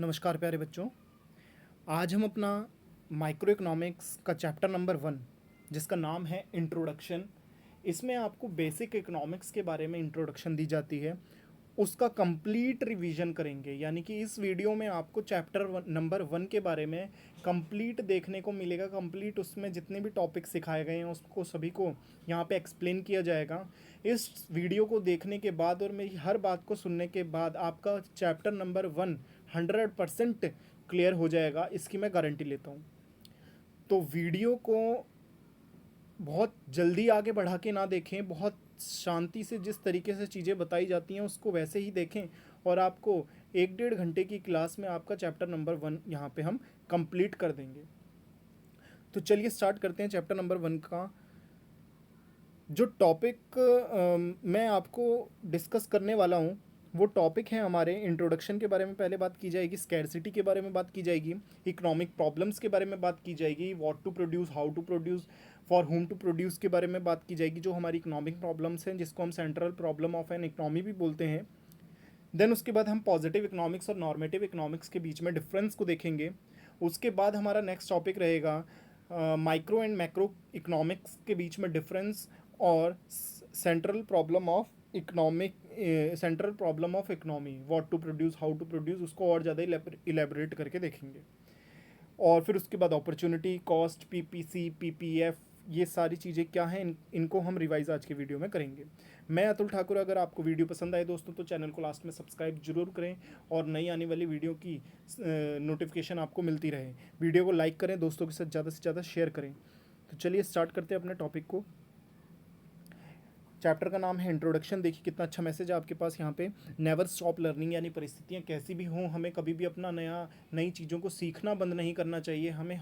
नमस्कार प्यारे बच्चों। आज हम अपना माइक्रो इकोनॉमिक्स का चैप्टर नंबर 1 जिसका नाम है इंट्रोडक्शन। इसमें आपको बेसिक इकोनॉमिक्स के बारे में इंट्रोडक्शन दी जाती है, उसका कंप्लीट रिवीजन करेंगे। यानी कि इस वीडियो में आपको नंबर 1 के बारे में कंप्लीट देखने को मिलेगा। कंप्लीट उसमें जितने भी टॉपिक सिखाए गए हैं उसको सभी को यहाँ पे एक्सप्लेन किया जाएगा। इस वीडियो को देखने के बाद और मेरी हर बात को सुनने के बाद आपका चैप्टर नंबर 1 100% क्लियर हो जाएगा, इसकी मैं गारंटी लेता हूँ। तो वीडियो को बहुत जल्दी आगे बढ़ा के ना देखें, बहुत शांति से जिस तरीके से चीज़ें बताई जाती हैं उसको वैसे ही देखें और आपको 1-1.5 घंटे की क्लास में आपका चैप्टर नंबर 1 यहाँ पे हम कंप्लीट कर देंगे। तो चलिए स्टार्ट करते हैं चैप्टर नंबर 1 का। जो टॉपिक मैं आपको डिस्कस करने वाला हूँ वो टॉपिक है हमारे इंट्रोडक्शन के बारे में पहले बात की जाएगी, स्कैरसिटी के बारे में बात की जाएगी, इकोनॉमिक प्रॉब्लम्स के बारे में बात की जाएगी, what to produce, how to produce, for whom to produce के बारे में बात की जाएगी, जो हमारी इकोनॉमिक प्रॉब्लम्स हैं जिसको हम central problem of an economy भी बोलते हैं। देन उसके बाद हम पॉजिटिव इकोनॉमिक्स और नॉर्मेटिव इकोनॉमिक्स के बीच में डिफरेंस को देखेंगे। उसके बाद हमारा नेक्स्ट टॉपिक रहेगा माइक्रो एंड मैक्रो इकोनॉमिक्स के बीच में डिफरेंस और central problem of economic central problem of economy, what to produce, how to produce, उसको और ज़्यादा इलेबोरेट करके देखेंगे। और फिर उसके बाद अपॉर्चुनिटी कॉस्ट, पीपीसी, पीपीएफ, ये सारी चीज़ें क्या हैं, इनको हम रिवाइज आज के वीडियो में करेंगे। मैं अतुल ठाकुर। अगर आपको वीडियो पसंद आए दोस्तों तो चैनल को लास्ट में सब्सक्राइब जरूर करें और नई आने वाली वीडियो की नोटिफिकेशन आपको मिलती रहे। वीडियो को लाइक करें, दोस्तों के साथ ज़्यादा से ज़्यादा शेयर करें। तो चलिए स्टार्ट करते हैं अपने टॉपिक को। चैप्टर का नाम है इंट्रोडक्शन। देखिए कितना अच्छा मैसेज है आपके पास यहाँ पे। नेवर स्टॉप लर्निंग, यानी परिस्थितियाँ कैसी भी हों हमें कभी भी अपना नई चीज़ों को सीखना बंद नहीं करना चाहिए। हमें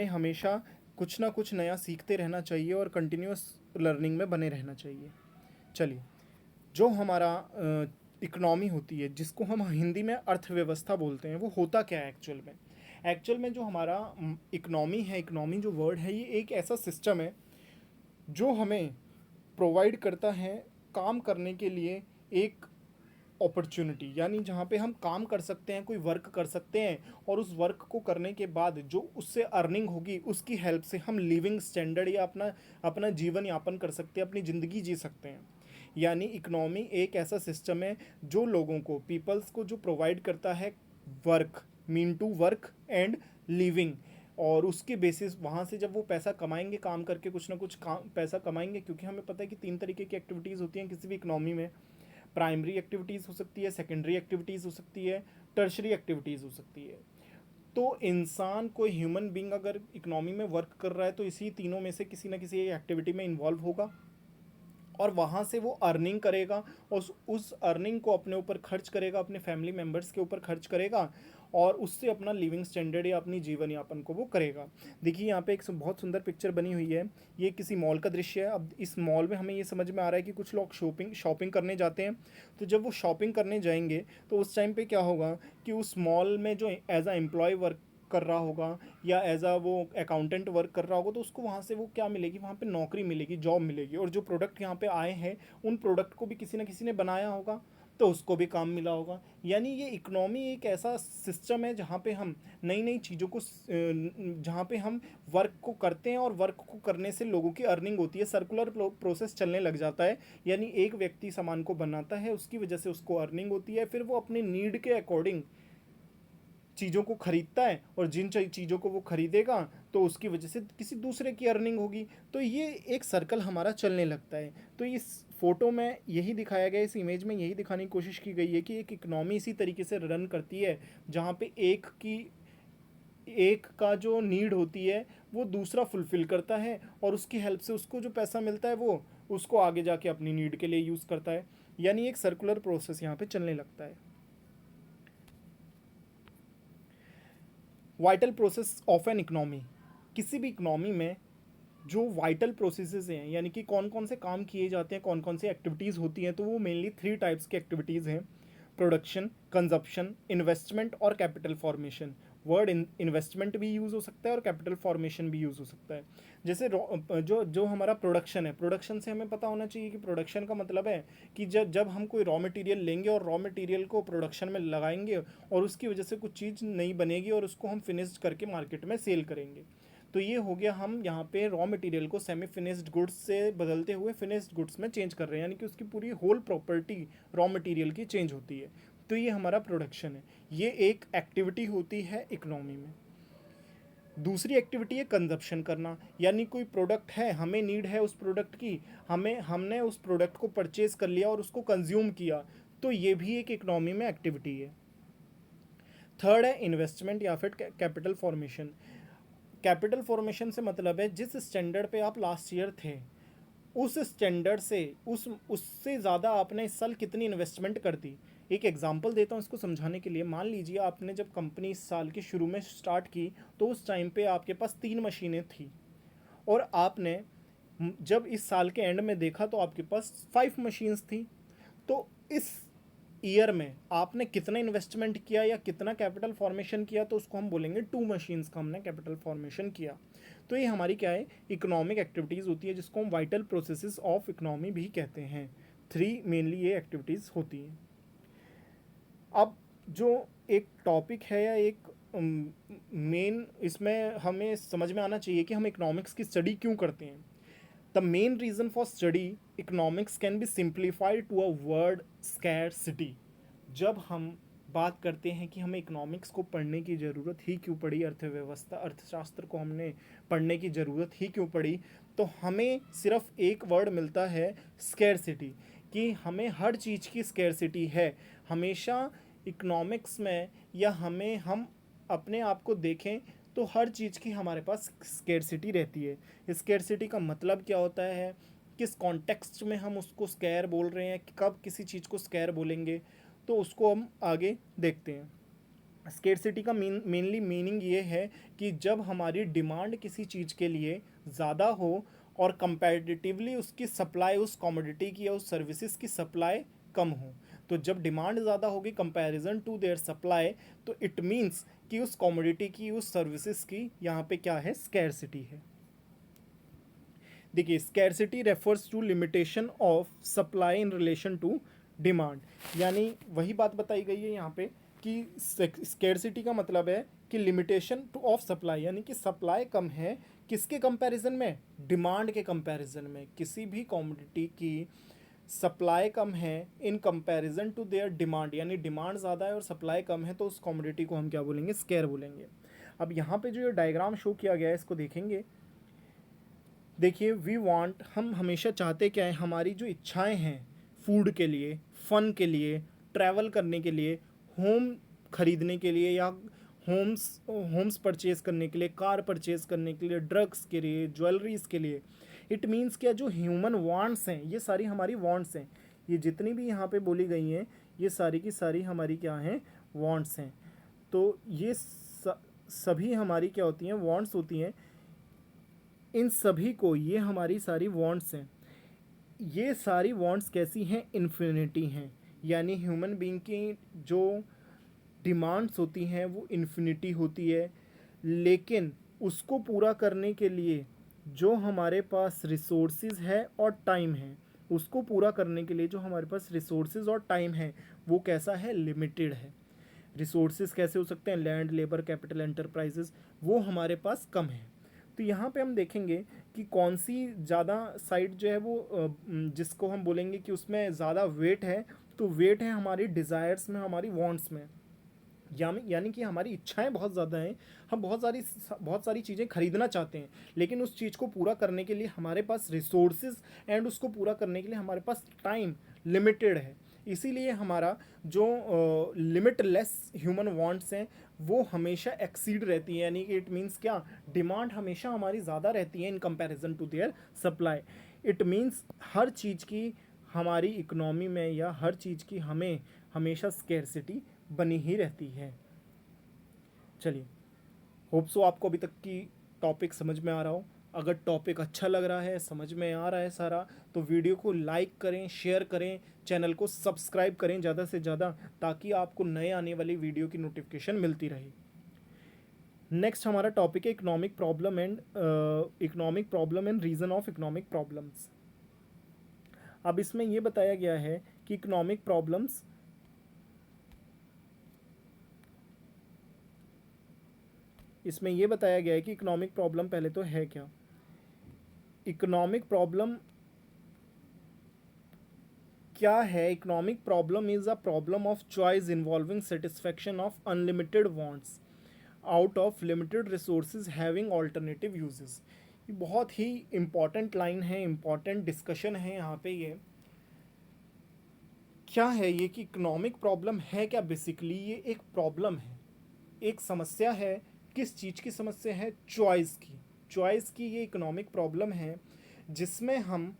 हमेशा कुछ ना कुछ नया सीखते रहना चाहिए और कंटिन्यूस लर्निंग में बने रहना चाहिए। चलिए, जो हमारा इकोनॉमी होती है जिसको हम हिंदी में अर्थव्यवस्था बोलते हैं, वो होता क्या है एक्चुअल में जो हमारा इकोनॉमी है, इकोनॉमी जो वर्ड है, ये एक ऐसा सिस्टम है जो हमें प्रोवाइड करता है काम करने के लिए एक अपॉर्चुनिटी। यानी जहाँ पे हम काम कर सकते हैं, कोई वर्क कर सकते हैं और उस वर्क को करने के बाद जो उससे अर्निंग होगी उसकी हेल्प से हम लिविंग स्टैंडर्ड या अपना अपना जीवन यापन कर सकते हैं, अपनी ज़िंदगी जी सकते हैं। यानी इकोनॉमी एक ऐसा सिस्टम है जो लोगों को, पीपल्स को, जो प्रोवाइड करता है work, mean to work and living. और उसके बेसिस वहाँ से जब वो पैसा कमाएंगे, काम करके कुछ ना कुछ काम पैसा कमाएंगे, क्योंकि हमें पता है कि 3 तरीके की एक्टिविटीज़ होती हैं किसी भी इकोनॉमी में। प्राइमरी एक्टिविटीज़ हो सकती है, सेकेंडरी एक्टिविटीज़ हो सकती है, टर्शरी एक्टिविटीज़ हो सकती है। तो इंसान, कोई ह्यूमन बींग अगर इकोनॉमी में वर्क कर रहा है तो इसी तीनों में से किसी ना किसी एक्टिविटी में इन्वॉल्व होगा और वहाँ से वो अर्निंग करेगा और उस अर्निंग को अपने ऊपर खर्च करेगा, अपने फैमिली मेम्बर्स के ऊपर खर्च करेगा और उससे अपना लिविंग स्टैंडर्ड या अपनी जीवन यापन को वो करेगा। देखिए यहाँ पे एक बहुत सुंदर पिक्चर बनी हुई है, ये किसी मॉल का दृश्य है। अब इस मॉल में हमें ये समझ में आ रहा है कि कुछ लोग शॉपिंग करने जाते हैं। तो जब वो शॉपिंग करने जाएंगे तो उस टाइम पे क्या होगा कि उस मॉल में जो एज अ एम्प्लॉय वर्क कर रहा होगा या एज अ वो अकाउंटेंट वर्क कर रहा होगा, तो उसको वहाँ से वो क्या मिलेगी, वहाँ पे नौकरी मिलेगी, जॉब मिलेगी। और जो प्रोडक्ट यहाँ पे आए हैं उन प्रोडक्ट को भी किसी ना किसी ने बनाया होगा तो उसको भी काम मिला होगा। यानी ये इकोनॉमी एक ऐसा सिस्टम है जहाँ पे हम नई नई चीज़ों को, जहाँ पे हम वर्क को करते हैं और वर्क को करने से लोगों की अर्निंग होती है, सर्कुलर प्रोसेस चलने लग जाता है। यानी एक व्यक्ति सामान को बनाता है, उसकी वजह से उसको अर्निंग होती है, फिर वो अपने नीड के अकॉर्डिंग चीज़ों को खरीदता है और जिन चीज़ों को वो खरीदेगा तो उसकी वजह से किसी दूसरे की अर्निंग होगी। तो ये एक सर्कल हमारा चलने लगता है। तो इस फोटो में यही दिखाया गया, इस इमेज में यही दिखाने की कोशिश की गई है कि एक इकनॉमी इसी तरीके से रन करती है जहाँ पे एक का जो नीड होती है वो दूसरा फुलफ़िल करता है और उसकी हेल्प से उसको जो पैसा मिलता है वो उसको आगे जाके अपनी नीड के लिए यूज़ करता है। यानी एक सर्कुलर प्रोसेस यहाँ पे चलने लगता है। Vital process of an economy, किसी भी इकनॉमी में जो वाइटल प्रोसेसेस हैं, यानी कि कौन कौन से काम किए जाते हैं, कौन कौन सी एक्टिविटीज़ होती हैं, तो वो मेनली 3 टाइप्स की एक्टिविटीज़ हैं: प्रोडक्शन, कंजप्शन, इन्वेस्टमेंट और कैपिटल फॉर्मेशन। वर्ड इन्वेस्टमेंट भी यूज़ हो सकता है और कैपिटल फॉर्मेशन भी यूज़ हो सकता है। जैसे जो जो हमारा प्रोडक्शन है, प्रोडक्शन से हमें पता होना चाहिए कि प्रोडक्शन का मतलब है कि जब जब हम कोई रॉ मटेरियल लेंगे और रॉ मटेरियल को प्रोडक्शन में लगाएंगे और उसकी वजह से कुछ चीज़ नई बनेगी और उसको हम फिनिश्ड करके मार्केट में सेल करेंगे। तो ये हो गया, हम यहाँ पे रॉ मटेरियल को सेमी फिनिश्ड गुड्स से बदलते हुए फिनिश्ड गुड्स में चेंज कर रहे हैं, यानी कि उसकी पूरी होल प्रॉपर्टी रॉ मटेरियल की चेंज होती है। तो ये हमारा प्रोडक्शन है, ये एक एक्टिविटी होती है इकोनॉमी में। दूसरी एक्टिविटी है कंजप्शन करना, यानी कोई प्रोडक्ट है, हमें नीड है उस प्रोडक्ट की, हमने उस प्रोडक्ट को परचेज कर लिया और उसको कंज्यूम किया, तो ये भी एक इकोनॉमी में एक्टिविटी है। थर्ड है इन्वेस्टमेंट या फिर कैपिटल फॉर्मेशन। कैपिटल फॉर्मेशन से मतलब है जिस स्टैंडर्ड पे आप लास्ट ईयर थे, उस स्टैंडर्ड से उससे ज़्यादा आपने इस साल कितनी इन्वेस्टमेंट कर दी। एक एग्जांपल देता हूँ इसको समझाने के लिए। मान लीजिए आपने जब कंपनी इस साल के शुरू में स्टार्ट की तो उस टाइम पे आपके पास 3 मशीनें थी, और आपने जब इस साल के एंड में देखा तो आपके पास 5 मशीन्स थी। तो इस ईयर में आपने कितना इन्वेस्टमेंट किया या कितना कैपिटल फॉर्मेशन किया, तो उसको हम बोलेंगे 2 मशीन्स का हमने कैपिटल फॉर्मेशन किया। तो ये हमारी क्या है, इकोनॉमिक एक्टिविटीज़ होती है, जिसको हम वाइटल प्रोसेसेस ऑफ इकोनॉमी भी कहते हैं। 3 मेनली ये एक्टिविटीज़ होती हैं। अब जो एक टॉपिक है या एक मेन इसमें हमें समझ में आना चाहिए कि हम इकोनॉमिक्स की स्टडी क्यों करते हैं। The main reason for study economics can be simplified to a word scarcity. जब हम बात करते हैं कि हमें इकोनॉमिक्स को पढ़ने की ज़रूरत ही क्यों पड़ी, अर्थव्यवस्था अर्थशास्त्र को हमने पढ़ने की ज़रूरत ही क्यों पड़ी, तो हमें सिर्फ एक वर्ड मिलता है, स्कैरसिटी, कि हमें हर चीज़ की स्कैरसिटी है। हमेशा इकोनॉमिक्स में या हम अपने आप को देखें तो हर चीज़ की हमारे पास स्कैरसिटी रहती है। स्कैरसिटी का मतलब क्या होता है, किस कॉन्टेक्स्ट में हम उसको स्कैर बोल रहे हैं, कब किसी चीज़ को स्कैर बोलेंगे, तो उसको हम आगे देखते हैं। स्कैरसिटी का मेनली मीनिंग ये है कि जब हमारी डिमांड किसी चीज़ के लिए ज़्यादा हो और कंपैरेटिवली उसकी सप्लाई, उस कमोडिटी की या उस सर्विसेज की सप्लाई कम हो। तो जब डिमांड ज़्यादा होगी कंपैरिजन टू देयर सप्लाई, तो इट मीन्स कि उस कमोडिटी की, उस सर्विसेज की यहाँ पे क्या है, स्कैरसिटी है। देखिए, scarcity refers to limitation of supply in relation to demand, यानी वही बात बताई गई है यहाँ पे कि स्कैरसिटी का मतलब है कि लिमिटेशन टू ऑफ सप्लाई, यानी कि सप्लाई कम है किसके कंपैरिजन में, डिमांड के कंपैरिजन में। किसी भी कमोडिटी की सप्लाई कम है in comparison to their demand, यानी डिमांड ज़्यादा है और सप्लाई कम है, तो उस कमोडिटी को हम क्या बोलेंगे, स्कैर बोलेंगे। अब यहाँ पे जो ये डायग्राम शो किया गया है इसको देखेंगे। देखिए, वी वांट, हम हमेशा चाहते क्या है, हमारी जो इच्छाएं हैं फूड के लिए, फ़न के लिए, ट्रैवल करने के लिए, होम खरीदने के लिए या होम्स परचेज करने के लिए, कार परचेज करने के लिए, ड्रग्स के लिए, ज्वेलरीज के लिए, इट मीन्स क्या, जो ह्यूमन वांट्स हैं ये सारी हमारी वांट्स हैं। ये जितनी भी यहाँ पे बोली गई हैं ये सारी की सारी हमारी क्या हैं, वांट्स हैं। तो ये सभी हमारी क्या होती हैं, वांट्स होती हैं। इन सभी को, ये हमारी सारी वांट्स हैं, ये सारी वांट्स कैसी हैं, इन्फिनिटी हैं। यानी ह्यूमन बीइंग की जो डिमांड्स होती हैं वो इन्फिनिटी होती है, लेकिन उसको पूरा करने के लिए जो हमारे पास रिसोर्सेज है और टाइम है, उसको पूरा करने के लिए जो हमारे पास रिसोर्सेज और टाइम है वो कैसा है, लिमिटेड है। रिसोर्सेज कैसे हो सकते हैं, लैंड, लेबर, कैपिटल, एंटरप्राइजेज, वो हमारे पास कम है। तो यहाँ पे हम देखेंगे कि कौन सी ज़्यादा साइड जो है वो जिसको हम बोलेंगे कि उसमें ज़्यादा वेट है, तो वेट है हमारी डिज़ायर्स में, हमारी वांट्स में। यानी कि हमारी इच्छाएं बहुत ज़्यादा हैं, हम बहुत सारी चीज़ें खरीदना चाहते हैं, लेकिन उस चीज़ को पूरा करने के लिए हमारे पास रिसोर्सेज एंड उसको पूरा करने के लिए हमारे पास टाइम लिमिटेड है। इसीलिए हमारा जो लिमिटलेस ह्यूमन वांट्स हैं वो हमेशा एक्सीड रहती है, यानी कि इट मीन्स क्या, डिमांड हमेशा हमारी ज़्यादा रहती है in comparison to their supply. It means हर चीज़ की हमारी इकोनॉमी में या हर चीज़ की हमें हमेशा स्कैरसिटी बनी ही रहती है। चलिए, होप सो आपको अभी तक की टॉपिक समझ में आ रहा हो। अगर टॉपिक अच्छा लग रहा है, समझ में आ रहा है सारा, तो वीडियो को लाइक करें, शेयर करें, चैनल को सब्सक्राइब करें ज़्यादा से ज़्यादा, ताकि आपको नए आने वाली वीडियो की नोटिफिकेशन मिलती रहे। नेक्स्ट हमारा टॉपिक है economic problem and reason of economic problems. अब इसमें ये बताया गया है कि इकोनॉमिक प्रॉब्लम्स इसमें ये बताया गया है कि इकोनॉमिक प्रॉब्लम पहले तो है क्या। इकोनॉमिक प्रॉब्लम क्या है? Economic problem is a problem of choice involving satisfaction of unlimited wants out of limited resources having alternative uses. ये बहुत ही इम्पॉर्टेंट लाइन है, इम्पॉर्टेंट डिस्कशन है यहाँ पे। ये क्या है ये कि इकोनॉमिक प्रॉब्लम है क्या? बेसिकली ये एक प्रॉब्लम है, एक समस्या है। किस चीज़ की समस्या है? चॉइस की। चॉइस की ये इकोनॉमिक प्रॉब्लम है, जिसमें हम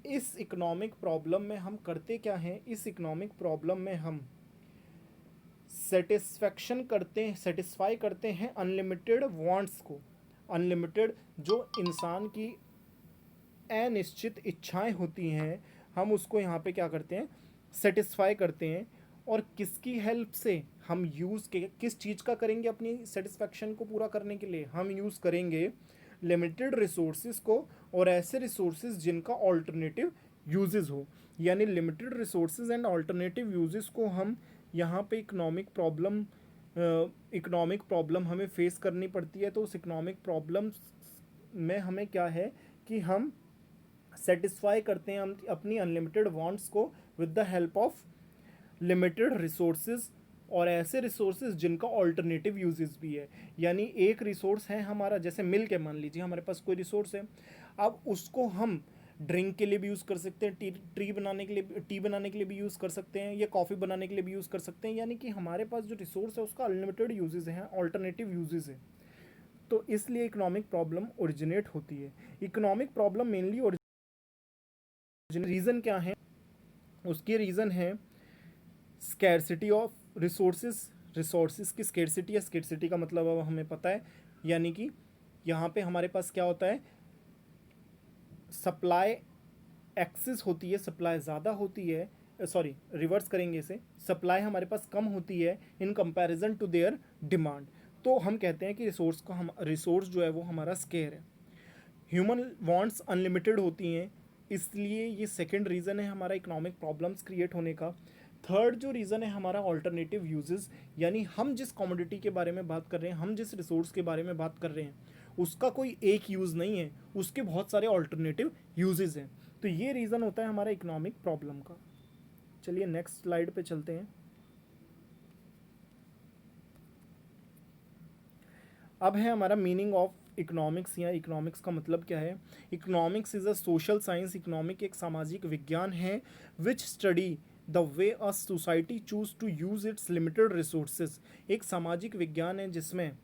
इस इकोनॉमिक प्रॉब्लम में हम करते क्या हैं? इस इकोनॉमिक प्रॉब्लम में हम सेटिस्फाई करते हैं अनलिमिटेड वांट्स को। अनलिमिटेड जो इंसान की अनिश्चित इच्छाएं होती हैं, हम उसको यहाँ पे क्या करते हैं? सेटिस्फाई करते हैं। और किसकी हेल्प से हम यूज़ के किस चीज़ का करेंगे? अपनी सेटिस्फैक्शन को पूरा करने के लिए हम यूज़ करेंगे लिमिटेड रिसोर्सेज को, और ऐसे रिसोर्सेज जिनका ऑल्टरनेटिव यूजेस हो। यानी limited resources and alternative uses को हम यहाँ पे इकोनॉमिक प्रॉब्लम हमें फेस करनी पड़ती है। तो उस इकोनॉमिक प्रॉब्लम में हमें क्या है कि हम सेटिस्फाई करते हैं हम अपनी अनलिमिटेड वांट्स को with the help of limited resources, और ऐसे रिसोर्सेज जिनका ऑल्टरनेटिव यूजेस भी है। यानी एक रिसोर्स है हमारा, जैसे मिल्क है, मान लीजिए हमारे पास कोई रिसोर्स है। अब उसको हम ड्रिंक के लिए भी यूज़ कर सकते हैं, टी बनाने के लिए भी यूज़ कर सकते हैं, या कॉफ़ी बनाने के लिए भी यूज़ कर सकते हैं। यानी कि हमारे पास जो रिसोर्स है उसका अनलिमिटेड यूजेस हैं, ऑल्टरनेटिव यूजेस है। तो इसलिए इकोनॉमिक प्रॉब्लम ओरिजिनेट होती है। इकोनॉमिक प्रॉब्लम मेनली रीज़न क्या है? उसके रीज़न है स्कैरसिटी ऑफ रिसोर्सेज की स्कैरसिटी है। स्कैरसिटी का मतलब अब हमें पता है, यानी कि यहाँ पे हमारे पास क्या होता है? सप्लाई एक्सेस होती है, सप्लाई ज़्यादा होती है, सॉरी रिवर्स करेंगे इसे, सप्लाई हमारे पास कम होती है in comparison to their demand. तो हम कहते हैं कि रिसोर्स जो है वो हमारा स्केयर है। ह्यूमन वांट्स अनलिमिटेड होती हैं, इसलिए ये सेकंड रीज़न है हमारा इकोनॉमिक प्रॉब्लम्स क्रिएट होने का। थर्ड जो रीज़न है हमारा ऑल्टरनेटिव यूजेस, यानी हम जिस कमोडिटी के बारे में बात कर रहे हैं, हम जिस रिसोर्स के बारे में बात कर रहे हैं, उसका कोई एक यूज़ नहीं है, उसके बहुत सारे ऑल्टरनेटिव यूजेस हैं। तो ये रीज़न होता है हमारा इकोनॉमिक प्रॉब्लम का। चलिए नेक्स्ट स्लाइड पे चलते हैं। अब है हमारा मीनिंग ऑफ इकोनॉमिक्स, या इकोनॉमिक्स का मतलब क्या है। Economics is a social science. Economic एक सामाजिक विज्ञान है which study the way a society choose to use its limited resources. एक सामाजिक विज्ञान है जिसमें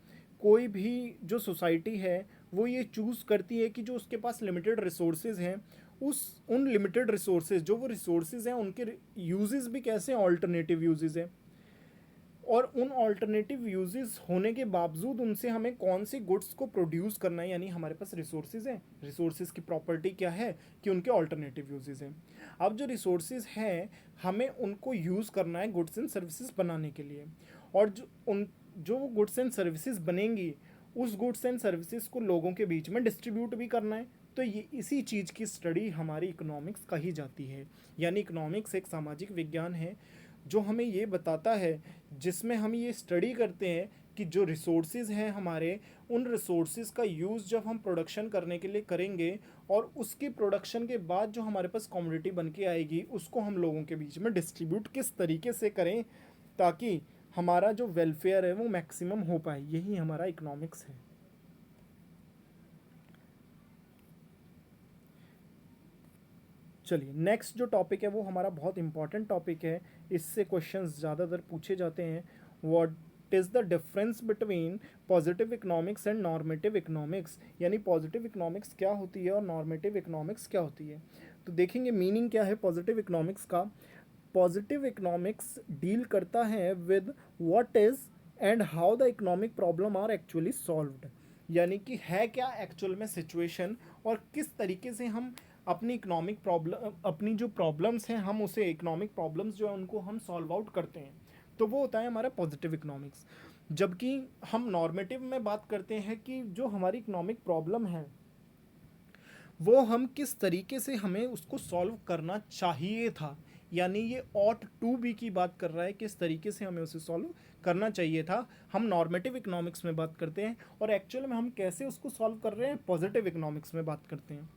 कोई भी जो सोसाइटी है वो ये चूज़ करती है कि जो उसके पास लिमिटेड रिसोर्सेज हैं, उन लिमिटेड रिसोर्सेज, जो वो रिसोर्सेज हैं, उनके यूजेस भी कैसे ऑल्टरनेटिव यूजेस हैं, और उन ऑल्टरनेटिव यूजेस होने के बावजूद उनसे हमें कौन सी गुड्स को प्रोड्यूस करना है। यानी हमारे पास रिसोर्सेज हैं, रिसोर्सेज की प्रॉपर्टी क्या है कि उनके ऑल्टरनेटिव यूजेस हैं। अब जो रिसोर्सेज हैं हमें उनको यूज़ करना है गुड्स एंड सर्विसेज बनाने के लिए, और जो गुड्स एंड सर्विसेज बनेंगी उस गुड्स एंड सर्विसेज को लोगों के बीच में डिस्ट्रीब्यूट भी करना है। तो ये इसी चीज़ की स्टडी हमारी इकोनॉमिक्स कही जाती है। यानी इकोनॉमिक्स एक सामाजिक विज्ञान है जो हमें ये बताता है, जिसमें हम ये स्टडी करते हैं कि जो रिसोर्सेज हैं हमारे, उन रिसोर्सेज का यूज़ जब हम प्रोडक्शन करने के लिए करेंगे, और उसकी प्रोडक्शन के बाद जो हमारे पास कमोडिटी बन के आएगी उसको हम लोगों के बीच में डिस्ट्रीब्यूट किस तरीके से करें ताकि हमारा जो वेलफेयर है वो मैक्सिमम हो पाए। यही हमारा इकोनॉमिक्स है। चलिए नेक्स्ट जो टॉपिक है वो हमारा बहुत इंपॉर्टेंट टॉपिक है, इससे क्वेश्चंस ज़्यादातर पूछे जाते हैं। What is the difference between positive economics and normative economics. यानी पॉजिटिव इकोनॉमिक्स क्या होती है और नॉर्मेटिव इकोनॉमिक्स क्या होती है। तो देखेंगे मीनिंग क्या है पॉजिटिव इकोनॉमिक्स का। पॉजिटिव इकोनॉमिक्स डील करता है with what is and how the economic problem are actually solved. यानी कि है क्या एक्चुअल में सिचुएशन, और किस तरीके से हम अपनी इकोनॉमिक प्रॉब्लम, अपनी जो प्रॉब्लम्स हैं, हम उसे इकोनॉमिक प्रॉब्लम्स जो है उनको हम सॉल्व आउट करते हैं। तो वो होता है हमारा पॉजिटिव इकोनॉमिक्स। जबकि हम नॉर्मेटिव में बात करते हैं कि जो हमारी इकोनॉमिक प्रॉब्लम है वो हम किस तरीके से हमें उसको सॉल्व करना चाहिए था, यानी ये ऑट टू बी की बात कर रहा है, किस तरीके से हमें उसे सॉल्व करना चाहिए था। हम नॉर्मेटिव इकोनॉमिक्स में बात करते हैं और एक्चुअल में हम कैसे उसको सॉल्व कर रहे हैं पॉजिटिव इकोनॉमिक्स में बात करते हैं।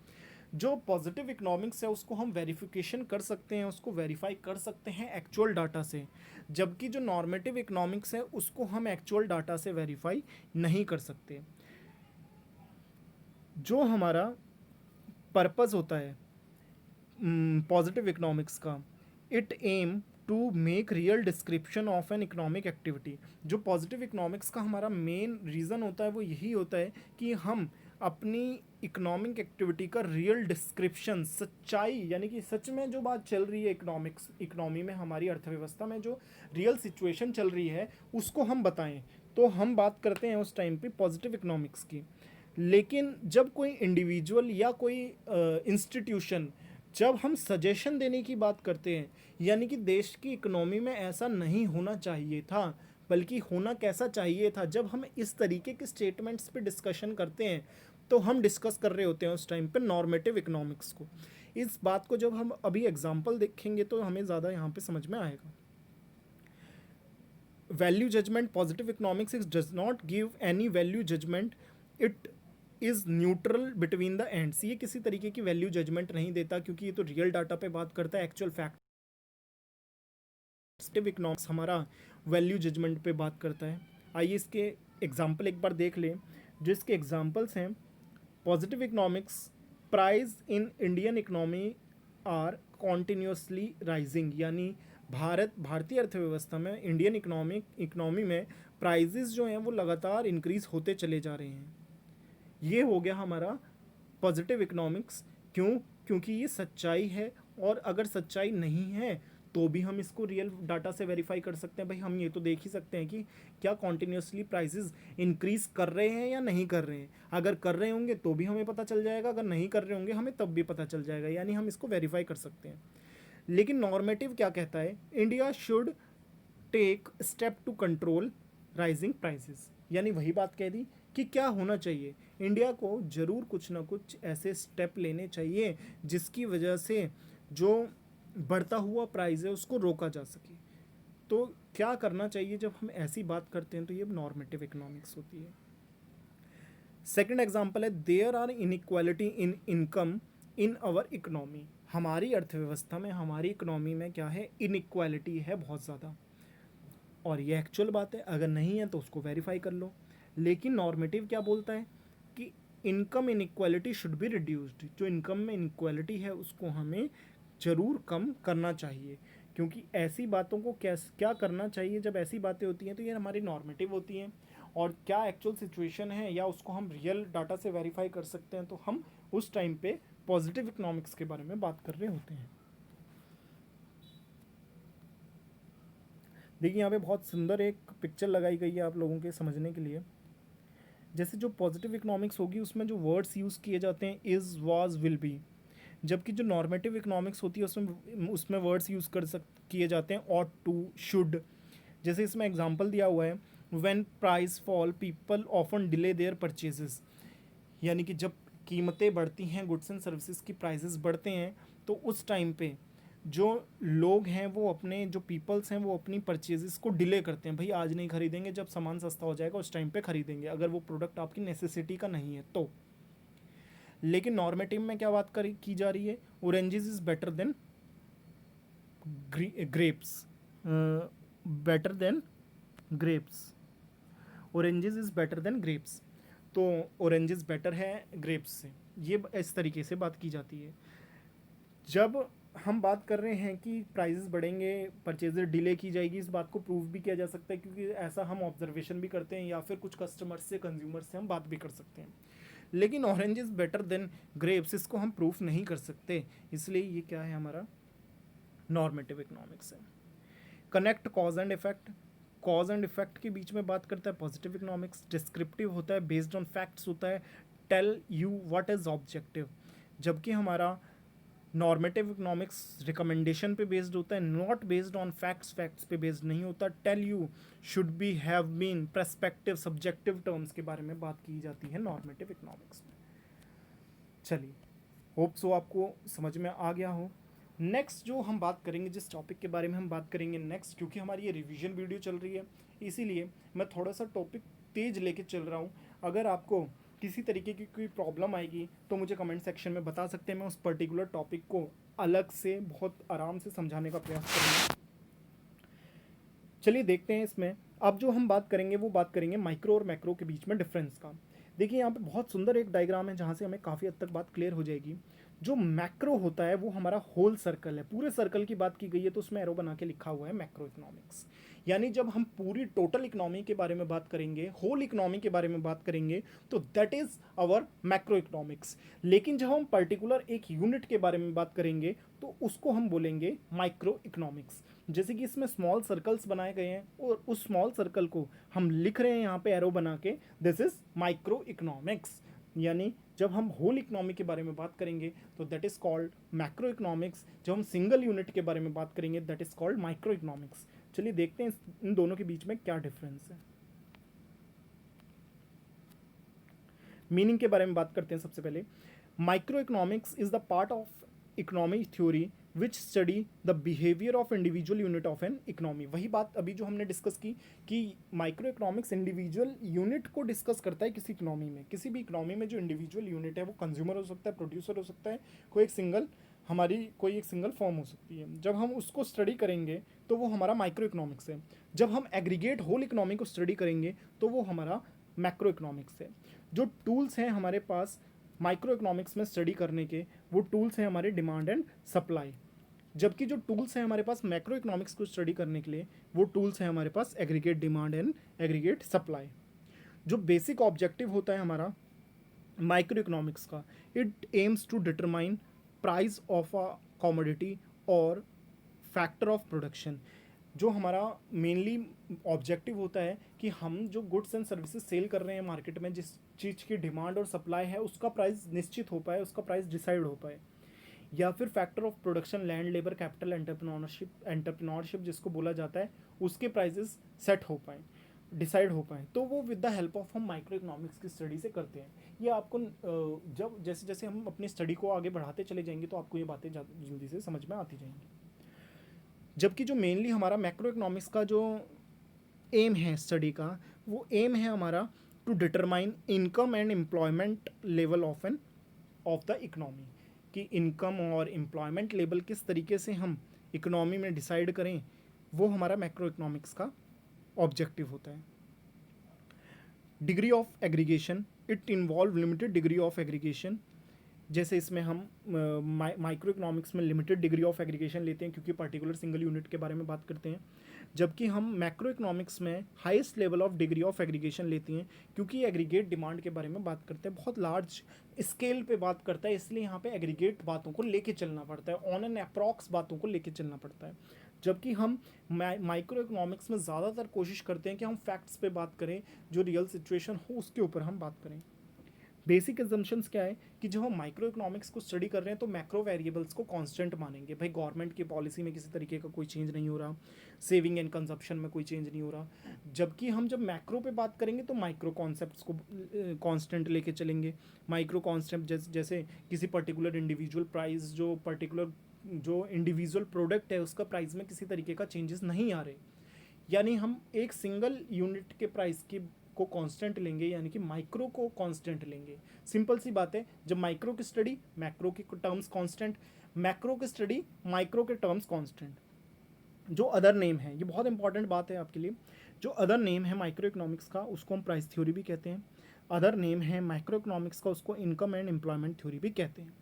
जो पॉजिटिव इकोनॉमिक्स है उसको हम वेरिफिकेशन कर सकते हैं, उसको वेरीफाई कर सकते हैं एक्चुअल डाटा से, जबकि जो नॉर्मेटिव इकोनॉमिक्स है उसको हम एक्चुअल डाटा से वेरीफाई नहीं कर सकते। जो हमारा पर्पस होता है पॉजिटिव इकोनॉमिक्स का, it aim to make real description of an economic activity. जो पॉजिटिव इकोनॉमिक्स का हमारा मेन रीज़न होता है वो यही होता है कि हम अपनी इकोनॉमिक एक्टिविटी का रियल डिस्क्रिप्शन, सच्चाई, यानी कि सच में जो बात चल रही है इकोनॉमी में, हमारी अर्थव्यवस्था में जो रियल सिचुएशन चल रही है उसको हम बताएं। तो हम बात करते हैं उस टाइम पे पॉजिटिव इकोनॉमिक्स की। लेकिन जब कोई इंडिविजुअल या कोई इंस्टीट्यूशन, जब हम सजेशन देने की बात करते हैं, यानी कि देश की इकोनॉमी में ऐसा नहीं होना चाहिए था, बल्कि होना कैसा चाहिए था, जब हम इस तरीके के स्टेटमेंट्स पे डिस्कशन करते हैं तो हम डिस्कस कर रहे होते हैं उस टाइम पे नॉर्मेटिव इकोनॉमिक्स को। इस बात को जब हम अभी एग्जांपल देखेंगे तो हमें ज़्यादा यहाँ पे समझ में आएगा। Value judgement, positive economics does not give any value judgement, it is neutral between the ends. ये किसी तरीके की वैल्यू जजमेंट नहीं देता क्योंकि ये तो रियल डाटा पे बात करता है, एक्चुअल फैक्ट। पॉजिटिव इकोनॉमिक्स हमारा वैल्यू जजमेंट पे बात करता है। आइए इसके एग्जाम्पल एक बार देख लें। जो इसके एग्जाम्पल्स हैं, positive economics, price in Indian economy are continuously rising, यानी भारतीय अर्थव्यवस्था में, इंडियन इकोनॉमी में प्राइजेस जो हैं वो लगातार इंक्रीज होते चले जा रहे हैं। ये हो गया हमारा पॉजिटिव इकोनॉमिक्स। क्यों? क्योंकि ये सच्चाई है, और अगर सच्चाई नहीं है तो भी हम इसको रियल डाटा से वेरीफाई कर सकते हैं। भाई हम ये तो देख ही सकते हैं कि क्या कॉन्टिन्यूसली प्राइसेस इंक्रीज कर रहे हैं या नहीं कर रहे हैं। अगर कर रहे होंगे तो भी हमें पता चल जाएगा, अगर नहीं कर रहे होंगे हमें तब भी पता चल जाएगा, यानी हम इसको वेरीफाई कर सकते हैं। लेकिन नॉर्मेटिव क्या कहता है? India should take step to control rising prices, यानी वही बात कह दी कि क्या होना चाहिए, इंडिया को ज़रूर कुछ ना कुछ ऐसे स्टेप लेने चाहिए जिसकी वजह से जो बढ़ता हुआ प्राइस है उसको रोका जा सके। तो क्या करना चाहिए जब हम ऐसी बात करते हैं? तो ये नॉर्मेटिव इकोनॉमिक्स होती है। सेकंड एग्जांपल है, there are inequality in income in our economy. हमारी अर्थव्यवस्था में, हमारी इकोनॉमी में क्या है? इनइक्वालिटी है बहुत ज़्यादा, और ये एक्चुअल बात है। अगर नहीं है तो उसको वेरीफाई कर लो। लेकिन नॉर्मेटिव क्या बोलता है कि income inequality should be reduced. जो इनकम में इनइक्वालिटी है उसको हमें ज़रूर कम करना चाहिए, क्योंकि ऐसी बातों को क्या करना चाहिए जब ऐसी बातें होती हैं तो ये हमारी नॉर्मेटिव होती हैं, और क्या एक्चुअल सिचुएशन है या उसको हम रियल डाटा से वेरीफाई कर सकते हैं, तो हम उस टाइम पे पॉजिटिव इकोनॉमिक्स के बारे में बात कर रहे होते हैं। देखिए यहाँ पे बहुत सुंदर एक पिक्चर लगाई गई है आप लोगों के समझने के लिए। जैसे जो पॉजिटिव इकोनॉमिक्स होगी उसमें जो वर्ड्स यूज़ किए जाते हैं इज़, वाज, विल बी, जबकि जो नॉर्मेटिव इकोनॉमिक्स होती है उसमें वर्ड्स यूज़ किए जाते हैं ऑट टू, शुड। जैसे इसमें एग्जांपल दिया हुआ है, when price fall people often delay their purchases, यानी कि जब कीमतें बढ़ती हैं, गुड्स एंड सर्विसेज की प्राइसेस बढ़ते हैं, तो उस टाइम पे जो लोग हैं वो अपने, जो पीपल्स हैं वो अपनी परचेजेस को डिले करते हैं। भाई आज नहीं खरीदेंगे, जब सामान सस्ता हो जाएगा उस टाइम पे खरीदेंगे, अगर वो प्रोडक्ट आपकी नेसेसिटी का नहीं है तो। लेकिन नॉर्मेटिव में क्या बात की जा रही है? Oranges is better than grapes, better than grapes, oranges is better than grapes. तो ऑरेंजेस बेटर है ग्रेप्स से, ये इस तरीके से बात की जाती है। जब हम बात कर रहे हैं कि प्राइसेस बढ़ेंगे, परचेजेस डिले की जाएगी, इस बात को प्रूव भी किया जा सकता है, क्योंकि ऐसा हम ऑब्जर्वेशन भी करते हैं या फिर कुछ कस्टमर्स से, कंज्यूमर्स से हम बात भी कर सकते हैं। लेकिन orange is better than grapes, इसको हम प्रूफ नहीं कर सकते, इसलिए ये क्या है? हमारा नॉर्मेटिव इकोनॉमिक्स है। Connect cause and effect, cause and effect के बीच में बात करता है पॉजिटिव इकोनॉमिक्स। डिस्क्रिप्टिव होता है, बेस्ड ऑन फैक्ट्स होता है। Tell you what is objective, जबकि हमारा नॉर्मेटिव इकोनॉमिक्स रिकमेंडेशन पे बेस्ड होता है, not based on facts, facts पे बेस्ड नहीं होता। Tell you, should be, have been, perspective, subjective terms के बारे में बात की जाती है नॉर्मेटिव इकोनॉमिक्स में। चलिए, होप सो आपको समझ में आ गया हो। नेक्स्ट जो हम बात करेंगे, जिस टॉपिक के बारे में हम बात करेंगे नेक्स्ट, क्योंकि हमारी ये रिवीजन वीडियो चल रही है इसीलिए मैं थोड़ा सा टॉपिक तेज लेके चल रहा हूँ। अगर आपको किसी तरीके की कोई प्रॉब्लम आएगी तो मुझे कमेंट सेक्शन में बता सकते हैं, मैं उस पर्टिकुलर टॉपिक को अलग से बहुत आराम से समझाने का प्रयास करूँगा। चलिए देखते हैं इसमें। अब जो हम बात करेंगे वो बात करेंगे माइक्रो और मैक्रो के बीच में डिफरेंस का। देखिए यहाँ पे बहुत सुंदर एक डायग्राम है जहाँ से हमें काफ़ी हद तक बात क्लियर हो जाएगी। जो मैक्रो होता है वो हमारा होल सर्कल है, पूरे सर्कल की बात की गई है तो उसमें एरो बना के लिखा हुआ है मैक्रो इकोनॉमिक्स। यानी जब हम पूरी टोटल इकोनॉमी के बारे में बात करेंगे, होल इकोनॉमी के बारे में बात करेंगे, तो that is our macro economics. लेकिन जब हम पर्टिकुलर एक यूनिट के बारे में बात करेंगे तो उसको हम बोलेंगे माइक्रो इकोनॉमिक्स। जैसे कि इसमें स्मॉल सर्कल्स बनाए गए हैं और उस स्मॉल सर्कल को हम लिख रहे हैं यहाँ पे एरो बना के, दिस इज माइक्रो इकोनॉमिक्स। यानी जब हम होल इकोनॉमी के बारे में बात करेंगे तो that is called macro economics. जब हम सिंगल यूनिट के बारे में बात करेंगे that is called micro economics. चलिए देखते हैं इन दोनों के बीच में क्या डिफरेंस है। मीनिंग के बारे में बात करते हैं सबसे पहले। Micro economics is the part of economic theory which study the behaviour of individual unit of an economy. वही बात अभी जो हमने डिस्कस की कि माइक्रो इकोनॉमिक्स इंडिविजुअल यूनिट को डिस्कस करता है किसी इकोनॉमी में। किसी भी इकोनॉमी में जो इंडिविजुअल यूनिट है वो कंज्यूमर हो सकता है, प्रोड्यूसर हो सकता है, कोई एक सिंगल फॉर्म हो सकती है। जब हम उसको स्टडी करेंगे तो वो हमारा माइक्रो इकोनॉमिक्स है। जब हम एग्रीगेट होल इकोनॉमी को स्टडी करेंगे तो वो हमारा मैक्रो इकोनॉमिक्स है। जो टूल्स हैं हमारे पास माइक्रो इकोनॉमिक्स में स्टडी करने के, वो टूल्स हैं हमारे डिमांड एंड सप्लाई। जबकि जो टूल्स हैं हमारे पास मैक्रो इकोनॉमिक्स को स्टडी करने के लिए, वो टूल्स हैं हमारे पास aggregate demand and aggregate supply. जो बेसिक ऑब्जेक्टिव होता है हमारा माइक्रो इकोनॉमिक्स का, it aims to determine price of a commodity और फैक्टर ऑफ प्रोडक्शन। जो हमारा मेनली ऑब्जेक्टिव होता है कि हम जो गुड्स एंड सर्विसेज सेल कर रहे हैं मार्केट में, जिस चीज़ की डिमांड और सप्लाई है उसका प्राइस निश्चित हो पाए, उसका प्राइस डिसाइड हो पाए। या फिर factor of production, land, labour, capital, entrepreneurship जिसको बोला जाता है, उसके प्राइजेस सेट हो पाए, डिसाइड हो पाए। तो वो विद द हेल्प ऑफ हम माइक्रो इकोनॉमिक्स की स्टडी से करते हैं। ये आपको जब जैसे जैसे हम अपनी स्टडी को आगे बढ़ाते चले जाएंगे तो आपको ये बातें जल्दी से समझ में आती जाएंगी। जबकि जो मेनली हमारा मैक्रो इकोनॉमिक्स का जो एम है स्टडी का, वो एम है हमारा to determine income and employment level of the economy. कि इनकम और एम्प्लॉयमेंट लेवल किस तरीके से हम इकोनॉमी में डिसाइड करें, वो हमारा मैक्रो इकोनॉमिक्स का ऑब्जेक्टिव होता है। Degree of aggregation, it involve limited degree of aggregation. जैसे इसमें हम माइक्रो इकोनॉमिक्स में लिमिटेड डिग्री ऑफ एग्रीगेशन लेते हैं क्योंकि पर्टिकुलर सिंगल यूनिट के बारे में बात करते हैं, जबकि हम मैक्रो इकोनॉमिक्स में highest level of degree of aggregation लेते हैं क्योंकि एग्रीगेट डिमांड के बारे में बात करते हैं, बहुत लार्ज स्केल पे बात करता है, इसलिए यहाँ पे एग्रीगेट बातों को लेके चलना पड़ता है, ऑन एन अप्रॉक्स बातों को लेके चलना पड़ता है। जबकि हम माइक्रो इकोनॉमिक्स में ज़्यादातर कोशिश करते हैं कि हम फैक्ट्स पे बात करें, जो रियल सिचुएशन हो उसके ऊपर हम बात करें। बेसिक एजम्पशंस क्या है कि जब हम माइक्रो इकोनॉमिक्स को स्टडी कर रहे हैं तो मैक्रो वेरिएबल्स को कांस्टेंट मानेंगे। भाई गवर्नमेंट की पॉलिसी में किसी तरीके का कोई चेंज नहीं हो रहा, सेविंग एंड कंजप्शन में कोई चेंज नहीं हो रहा। जबकि हम जब मैक्रो पे बात करेंगे तो माइक्रो कॉन्सेप्ट्स को कांस्टेंट लेके चलेंगे। माइक्रो कॉन्सेप्ट जैसे किसी पर्टिकुलर इंडिविजुअल प्राइस, जो इंडिविजुअल प्रोडक्ट है उसका प्राइस में किसी तरीके का चेंजेस नहीं आ रहे, यानी हम एक सिंगल यूनिट के प्राइस की को कांस्टेंट लेंगे, यानी कि माइक्रो को कांस्टेंट लेंगे। सिंपल सी बात है, जब माइक्रो की स्टडी मैक्रो की टर्म्स कांस्टेंट, मैक्रो की स्टडी माइक्रो के टर्म्स कांस्टेंट। जो अदर नेम है, ये बहुत इंपॉर्टेंट बात है आपके लिए, जो अदर नेम है माइक्रो इकोनॉमिक्स का उसको हम प्राइस थ्योरी भी कहते हैं। अदर नेम है माइक्रो इकोनॉमिक्स का, उसको इनकम एंड एम्प्लॉयमेंट थ्योरी भी कहते हैं।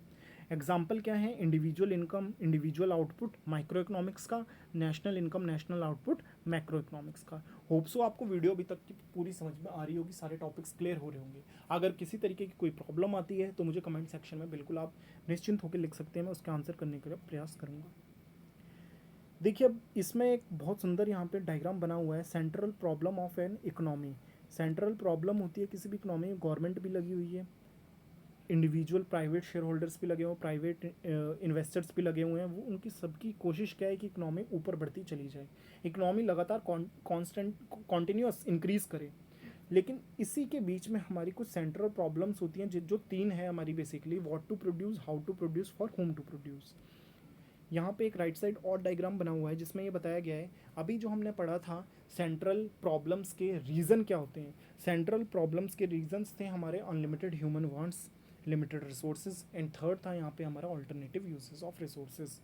एग्जाम्पल क्या है, individual income, individual output micro economics का, national income, national output macro economics का। होप सो आपको वीडियो अभी तक की पूरी समझ में आ रही होगी, सारे टॉपिक्स क्लियर हो रहे होंगे। अगर किसी तरीके की कोई प्रॉब्लम आती है तो मुझे कमेंट सेक्शन में बिल्कुल आप निश्चिंत होकर लिख सकते हैं, मैं उसका आंसर करने का प्रयास करूँगा। देखिए अब इसमें एक बहुत सुंदर यहाँ पे डायग्राम बना हुआ है, central problem of an economy. Central problem होती है किसी भी इकोनॉमी में, गवर्नमेंट भी लगी हुई है, इंडिविजुअल प्राइवेट शेयर होल्डर्स भी लगे हुए, प्राइवेट इन्वेस्टर्स भी लगे हुए हैं। वो उनकी सबकी कोशिश क्या है कि इकोनॉमी ऊपर बढ़ती चली जाए, इकोनॉमी लगातार कांस्टेंट कॉन्टिन्यूस इंक्रीज करे। लेकिन इसी के बीच में हमारी कुछ सेंट्रल प्रॉब्लम्स होती हैं जो तीन है हमारी basically: what to produce, how to produce, for whom to produce. यहाँ पे एक राइट साइड और डायग्राम बना हुआ है जिसमें ये बताया गया है, अभी जो हमने पढ़ा था सेंट्रल प्रॉब्लम्स के रीज़न क्या होते हैं। सेंट्रल प्रॉब्लम्स के रीजंस थे हमारे unlimited human wants, limited resources, and third था यहाँ पे हमारा ऑल्टरनेटिव यूजेस ऑफ रिसोर्सेज,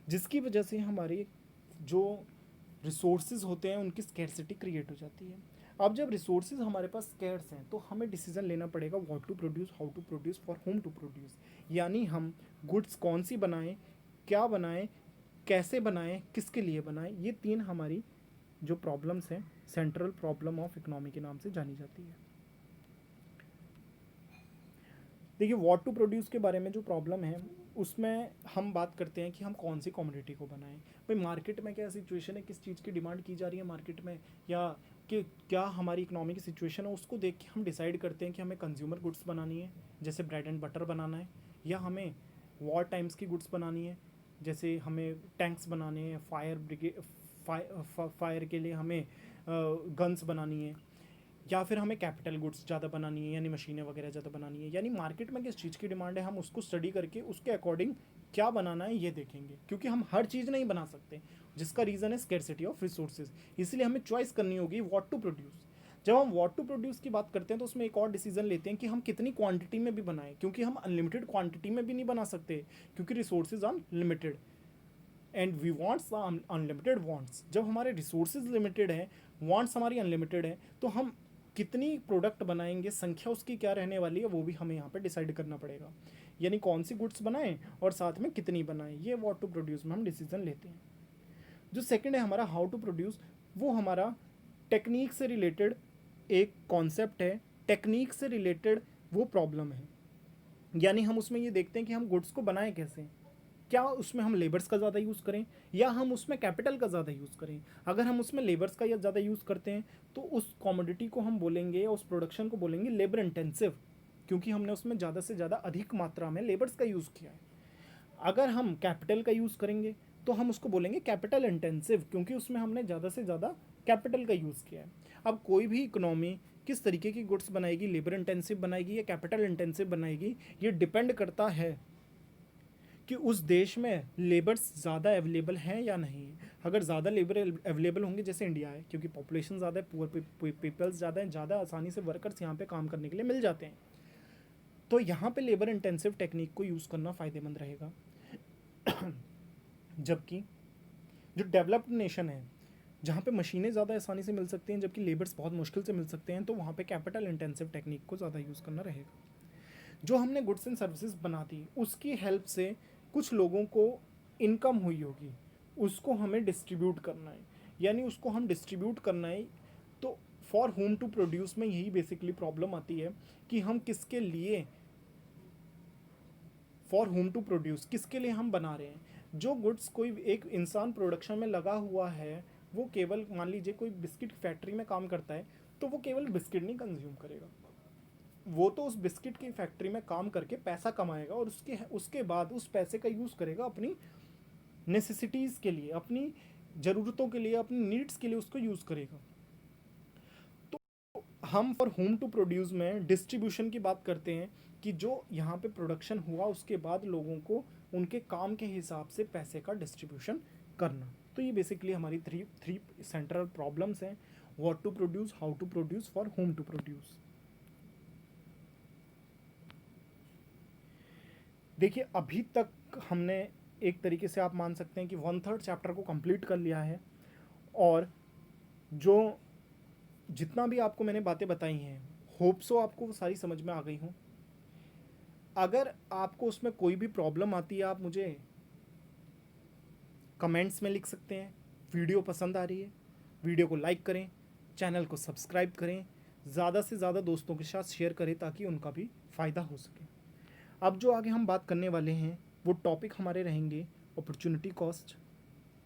जिसकी वजह से हमारे जो रिसोर्सेज होते हैं उनकी स्कैरसिटी क्रिएट हो जाती है। अब जब रिसोर्सेज हमारे पास स्कैर्स हैं तो हमें डिसीजन लेना पड़ेगा what to produce, how to produce, for whom to produce. यानी हम गुड्स कौन सी बनाएं, क्या बनाएं, कैसे बनाएं, किसके लिए बनाएं। ये तीन हमारी जो प्रॉब्लम्स हैं सेंट्रल प्रॉब्लम ऑफ इकोनॉमी के नाम से जानी जाती है। देखिए व्हाट टू प्रोड्यूस के बारे में जो प्रॉब्लम है उसमें हम बात करते हैं कि हम कौन सी कमोडिटी को बनाएं। भाई मार्केट में क्या सिचुएशन है, किस चीज़ की डिमांड की जा रही है मार्केट में, या कि क्या हमारी इकोनॉमी की सिचुएशन है, उसको देख के हम डिसाइड करते हैं कि हमें कंज्यूमर गुड्स बनानी है जैसे ब्रेड एंड बटर बनाना है, या हमें वॉर टाइम्स की गुड्स बनानी है जैसे हमें टैंक्स बनाने हैं, फायर के लिए हमें गन्स बनानी है, या फिर हमें कैपिटल गुड्स ज़्यादा बनानी है यानी मशीनें वगैरह ज़्यादा बनानी है। यानी मार्केट में किस चीज़ की डिमांड है हम उसको स्टडी करके उसके अकॉर्डिंग क्या बनाना है ये देखेंगे, क्योंकि हम हर चीज़ नहीं बना सकते जिसका रीज़न है स्कैरसिटी ऑफ रिसोर्सेज। इसलिए हमें चॉइस करनी होगी व्हाट टू प्रोड्यूस। जब हम व्हाट टू प्रोड्यूस की बात करते हैं तो उसमें एक और डिसीजन लेते हैं कि हम कितनी क्वांटिटी में भी बनाएं, क्योंकि हम अनलिमिटेड क्वांटिटी में भी नहीं बना सकते क्योंकि resources are limited and we wants unlimited wants. जब हमारे रिसोर्सेज लिमिटेड हैं, वांट्स हमारी अनलिमिटेड है, तो हम कितनी प्रोडक्ट बनाएंगे, संख्या उसकी क्या रहने वाली है वो भी हमें यहाँ पे डिसाइड करना पड़ेगा। यानी कौन सी गुड्स बनाएं और साथ में कितनी बनाएं, ये व्हाट टू प्रोड्यूस में हम डिसीजन लेते हैं। जो सेकंड है हमारा हाउ टू प्रोड्यूस, वो हमारा टेक्निक से रिलेटेड एक कॉन्सेप्ट है, टेक्निक से रिलेटेड वो प्रॉब्लम है। यानी हम उसमें ये देखते हैं कि हम गुड्स को बनाएं कैसे, क्या उसमें हम लेबर्स का ज़्यादा यूज़ करें या हम उसमें कैपिटल का ज़्यादा यूज़ करें। अगर हम उसमें लेबर्स का या ज़्यादा यूज़ करते हैं तो उस कॉमोडिटी को हम बोलेंगे या उस प्रोडक्शन को बोलेंगे लेबर इंटेंसिव, क्योंकि हमने उसमें ज़्यादा से ज़्यादा अधिक मात्रा में लेबर्स का यूज़ किया है। अगर हम कैपिटल का यूज़ करेंगे तो हम उसको बोलेंगे कैपिटल इंटेंसिव, क्योंकि उसमें हमने ज़्यादा से ज़्यादा कैपिटल का यूज़ किया है। अब कोई भी इकोनॉमी किस तरीके की गुड्स बनाएगी, लेबर इंटेंसिव बनाएगी या कैपिटल इंटेंसिव बनाएगी, ये डिपेंड करता है कि उस देश में लेबर्स ज़्यादा अवेलेबल हैं या नहीं। अगर ज़्यादा लेबर अवेलेबल होंगे जैसे इंडिया है, क्योंकि पॉपुलेशन ज़्यादा है, पुअर पीपल्स ज़्यादा हैं, ज़्यादा आसानी से वर्कर्स यहाँ पे काम करने के लिए मिल जाते हैं, तो यहाँ पे लेबर इंटेंसिव टेक्निक को यूज़ करना फ़ायदेमंद रहेगा। जबकि जो डेवलप्ड नेशन है जहाँ पे मशीनें ज़्यादा आसानी से मिल सकती हैं जबकि लेबर्स बहुत मुश्किल से मिल सकते हैं, तो वहाँ पे कैपिटल इंटेंसिव टेक्निक को ज़्यादा यूज़ करना रहेगा। जो हमने गुड्स एंड सर्विसेज बना दी उसकी हेल्प से कुछ लोगों को इनकम हुई होगी, उसको हमें डिस्ट्रीब्यूट करना है, यानी उसको हम डिस्ट्रीब्यूट करना है। तो फॉर होम टू प्रोड्यूस में यही बेसिकली प्रॉब्लम आती है कि हम किसके लिए, फॉर होम टू प्रोड्यूस किसके लिए हम बना रहे हैं। जो गुड्स कोई एक इंसान प्रोडक्शन में लगा हुआ है वो केवल, मान लीजिए कोई बिस्किट फैक्ट्री में काम करता है तो वो केवल बिस्किट नहीं कंज्यूम करेगा, वो तो उस बिस्किट की फैक्ट्री में काम करके पैसा कमाएगा और उसके बाद उस पैसे का यूज़ करेगा अपनी नेसेसिटीज़ के लिए, अपनी ज़रूरतों के लिए, अपनी नीड्स के लिए उसको यूज़ करेगा। तो हम फॉर होम टू प्रोड्यूस में डिस्ट्रीब्यूशन की बात करते हैं कि जो यहाँ पे प्रोडक्शन हुआ उसके बाद लोगों को उनके काम के हिसाब से पैसे का डिस्ट्रीब्यूशन करना। तो ये बेसिकली हमारी थ्री सेंट्रल प्रॉब्लम्स हैं: what to produce, how to produce, for whom to produce. देखिए अभी तक हमने एक तरीके से आप मान सकते हैं कि 1/3 चैप्टर को कंप्लीट कर लिया है, और जो जितना भी आपको मैंने बातें बताई हैं होप सो आपको वो सारी समझ में आ गई हों। अगर आपको उसमें कोई भी प्रॉब्लम आती है आप मुझे कमेंट्स में लिख सकते हैं। वीडियो पसंद आ रही है वीडियो को लाइक करें, चैनल को सब्सक्राइब करें, ज़्यादा से ज़्यादा दोस्तों के साथ शेयर करें ताकि उनका भी फ़ायदा हो सके। अब जो आगे हम बात करने वाले हैं वो टॉपिक हमारे रहेंगे opportunity cost,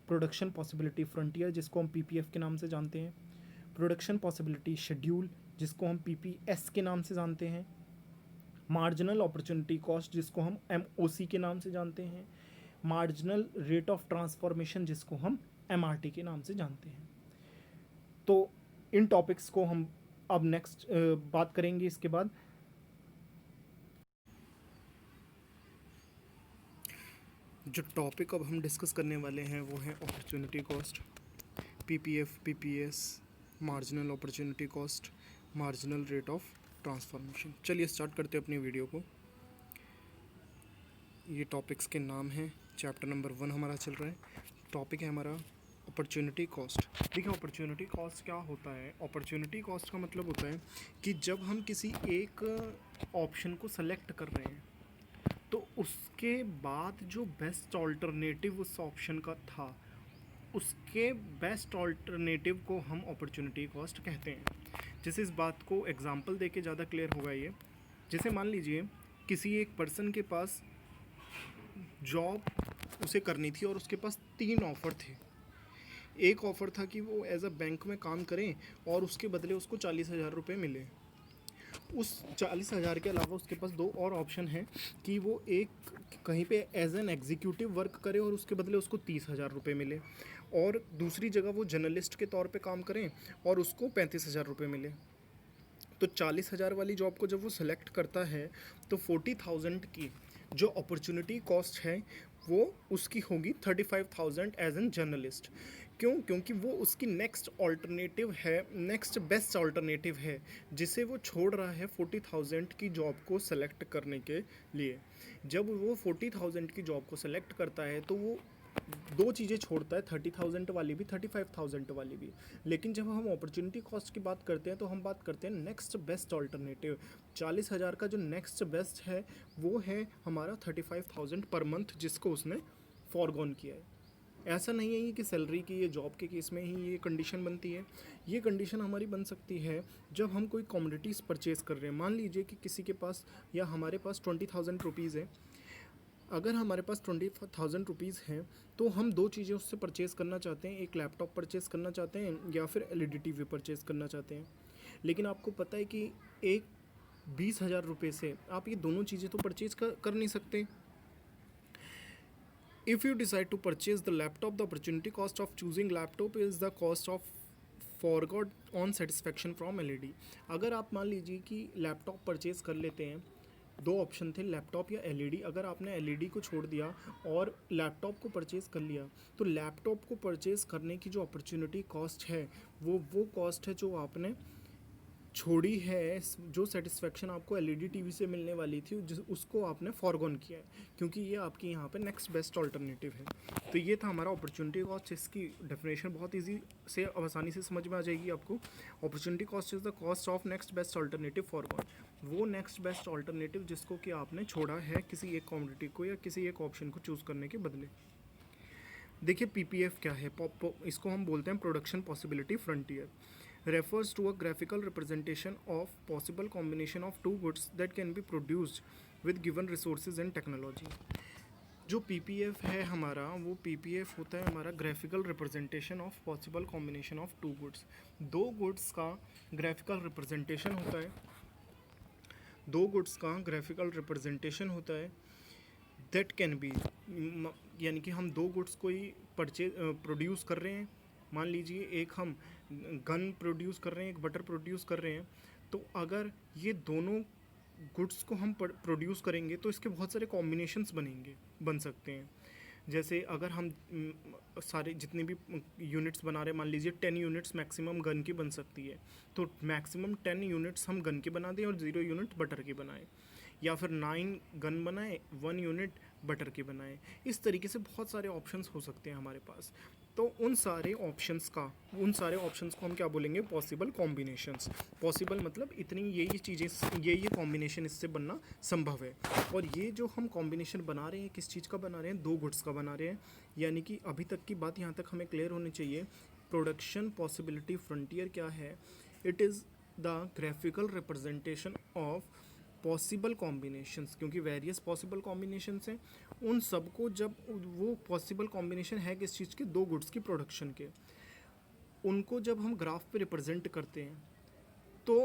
production possibility frontier जिसको हम पीपीएफ के नाम से जानते हैं, प्रोडक्शन पॉसिबिलिटी शेड्यूल जिसको हम पीपीएस के नाम से जानते हैं, मार्जिनल अपॉर्चुनिटी कॉस्ट जिसको हम MOC के नाम से जानते हैं, मार्जिनल रेट ऑफ ट्रांसफॉर्मेशन जिसको हम MRT के नाम से जानते हैं। तो इन टॉपिक्स को हम अब नेक्स्ट बात करेंगे। इसके बाद जो टॉपिक अब हम डिस्कस करने वाले हैं वो है opportunity cost, PPF, PPS, marginal opportunity cost, marginal rate of transformation. चलिए स्टार्ट करते हैं अपनी वीडियो को। ये टॉपिक्स के नाम हैं, चैप्टर नंबर 1 हमारा चल रहा है। टॉपिक है हमारा अपॉर्चुनिटी कॉस्ट। देखिए अपॉर्चुनिटी कॉस्ट क्या होता है। अपॉर्चुनिटी कॉस्ट का मतलब होता है कि जब हम किसी एक ऑप्शन को सेलेक्ट कर रहे हैं तो उसके बाद जो बेस्ट ऑल्टरनेटिव उस ऑप्शन का था, उसके बेस्ट ऑल्टरनेटिव को हम अपॉर्चुनिटी कॉस्ट कहते हैं। जैसे इस बात को एग्जांपल देके ज़्यादा क्लियर होगा ये। जैसे मान लीजिए किसी एक पर्सन के पास जॉब उसे करनी थी और उसके पास 3 ऑफ़र थे। एक ऑफ़र था कि वो एज अ बैंक में काम करें और उसके बदले उसको 40,000 रुपये मिले। उस 40,000 के अलावा उसके पास 2 और ऑप्शन हैं कि वो एक कहीं पे एज एन एग्जीक्यूटिव वर्क करे और उसके बदले उसको 30,000 रुपये मिले, और दूसरी जगह वो जर्नलिस्ट के तौर पे काम करें और उसको 35,000 रुपये मिले। तो 40,000 वाली जॉब को जब वो सेलेक्ट करता है तो 40,000 की जो अपॉर्चुनिटी कॉस्ट है वो उसकी होगी 35,000 एज एन जर्नलिस्ट। क्यों? क्योंकि वो उसकी नेक्स्ट ऑल्टरनेटिव है, नेक्स्ट बेस्ट ऑल्टरनेटिव है, जिसे वो छोड़ रहा है 40,000 की जॉब को सेलेक्ट करने के लिए। जब वो 40,000 की जॉब को सेलेक्ट करता है तो वो 2 चीज़ें छोड़ता है, 30,000 वाली भी, 35,000 वाली भी। लेकिन जब हम अपॉर्चुनिटी कॉस्ट की बात करते हैं तो हम बात करते हैं नेक्स्ट बेस्ट ऑल्टरनेटिव। 40,000 का जो नेक्स्ट बेस्ट है वो है हमारा 35,000 पर मंथ, जिसको उसने फॉरगॉन किया है। ऐसा नहीं है कि सैलरी की, ये जॉब के केस में ही ये कंडीशन बनती है। ये कंडीशन हमारी बन सकती है जब हम कोई कमोडिटीज़ परचेज़ कर रहे हैं। मान लीजिए कि किसी के पास या हमारे पास 20,000 रुपीज़ है। अगर हमारे पास 20,000 रुपीज़ हैं तो हम 2 चीज़ें उससे परचेज़ करना चाहते हैं, एक लैपटॉप परचेज़ करना चाहते हैं या फिर LED TV परचेज़ करना चाहते हैं। लेकिन आपको पता है कि एक 20,000 रुपये से आप ये दोनों चीज़ें तो परचेज़ कर नहीं सकते। If you decide to purchase the laptop, the opportunity cost of choosing laptop is the cost of forgot on satisfaction from LED। अगर आप मान लीजिए कि लैपटॉप परचेज़ कर लेते हैं, 2 ऑप्शन थे, लैपटॉप या LED। अगर आपने LED को छोड़ दिया और लैपटॉप को परचेज़ कर लिया तो लैपटॉप को परचेज़ करने की जो अपॉर्चुनिटी कॉस्ट है वो कॉस्ट है जो आपने छोड़ी है, जो सेटिस्फेक्शन आपको LED TV से मिलने वाली थी उसको आपने फॉरगॉन किया है, क्योंकि ये आपकी यहाँ पे नेक्स्ट बेस्ट ऑल्टरनेटिव है। तो ये था हमारा अपॉर्चुनिटी कॉस्ट। इसकी डेफिनेशन बहुत इजी से आसानी से समझ में आ जाएगी आपको। Opportunity cost is the cost of next best alternative foregone, वो नेक्स्ट बेस्ट ऑल्टरनेटिव जिसको कि आपने छोड़ा है किसी एक कमोडिटी को या किसी एक ऑप्शन को चूज़ करने के बदले। देखिए PPF क्या है, इसको हम बोलते हैं production possibility frontier. refers to a graphical representation of possible combination of two goods that can be produced with given resources and technology। जो PPF है हमारा, वो PPF होता है हमारा graphical representation of possible combination of 2 goods. 2 goods का graphical representation होता है, 2 गुड्स का ग्राफिकल रिप्रेजेंटेशन होता है दैट कैन बी, यानी कि हम 2 गुड्स को ही प्रोड्यूस कर रहे हैं। मान लीजिए एक हम गन प्रोड्यूस कर रहे हैं, एक बटर प्रोड्यूस कर रहे हैं। तो अगर ये दोनों गुड्स को हम प्रोड्यूस करेंगे तो इसके बहुत सारे कॉम्बिनेशंस बन सकते हैं। जैसे अगर हम सारे जितने भी यूनिट्स बना रहे हैं, मान लीजिए 10 यूनिट्स मैक्सिमम गन की बन सकती है, तो मैक्सिमम 10 यूनिट्स हम गन के बना दें और 0 यूनिट बटर के बनाएं, या फिर 9 गन बनाए 1 यूनिट बटर के बनाए। इस तरीके से बहुत सारे ऑप्शंस हो सकते हैं हमारे पास। तो उन सारे ऑप्शंस को हम क्या बोलेंगे, पॉसिबल कॉम्बिनेशंस। पॉसिबल मतलब इतनी ये चीज़ें, ये कॉम्बिनेशन इससे बनना संभव है। और ये जो हम कॉम्बिनेशन बना रहे हैं किस चीज़ का बना रहे हैं, 2 गुड्स का बना रहे हैं। यानी कि अभी तक की बात यहाँ तक हमें क्लियर होनी चाहिए। प्रोडक्शन पॉसिबिलिटी फ्रंटियर क्या है? It is the graphical representation of possible combinations, क्योंकि वेरियस पॉसिबल कॉम्बिनेशंस हैं। उन सबको जब वो पॉसिबल कॉम्बिनेशन है किस चीज़ के, 2 गुड्स की प्रोडक्शन के, उनको जब हम ग्राफ पे रिप्रेजेंट करते हैं तो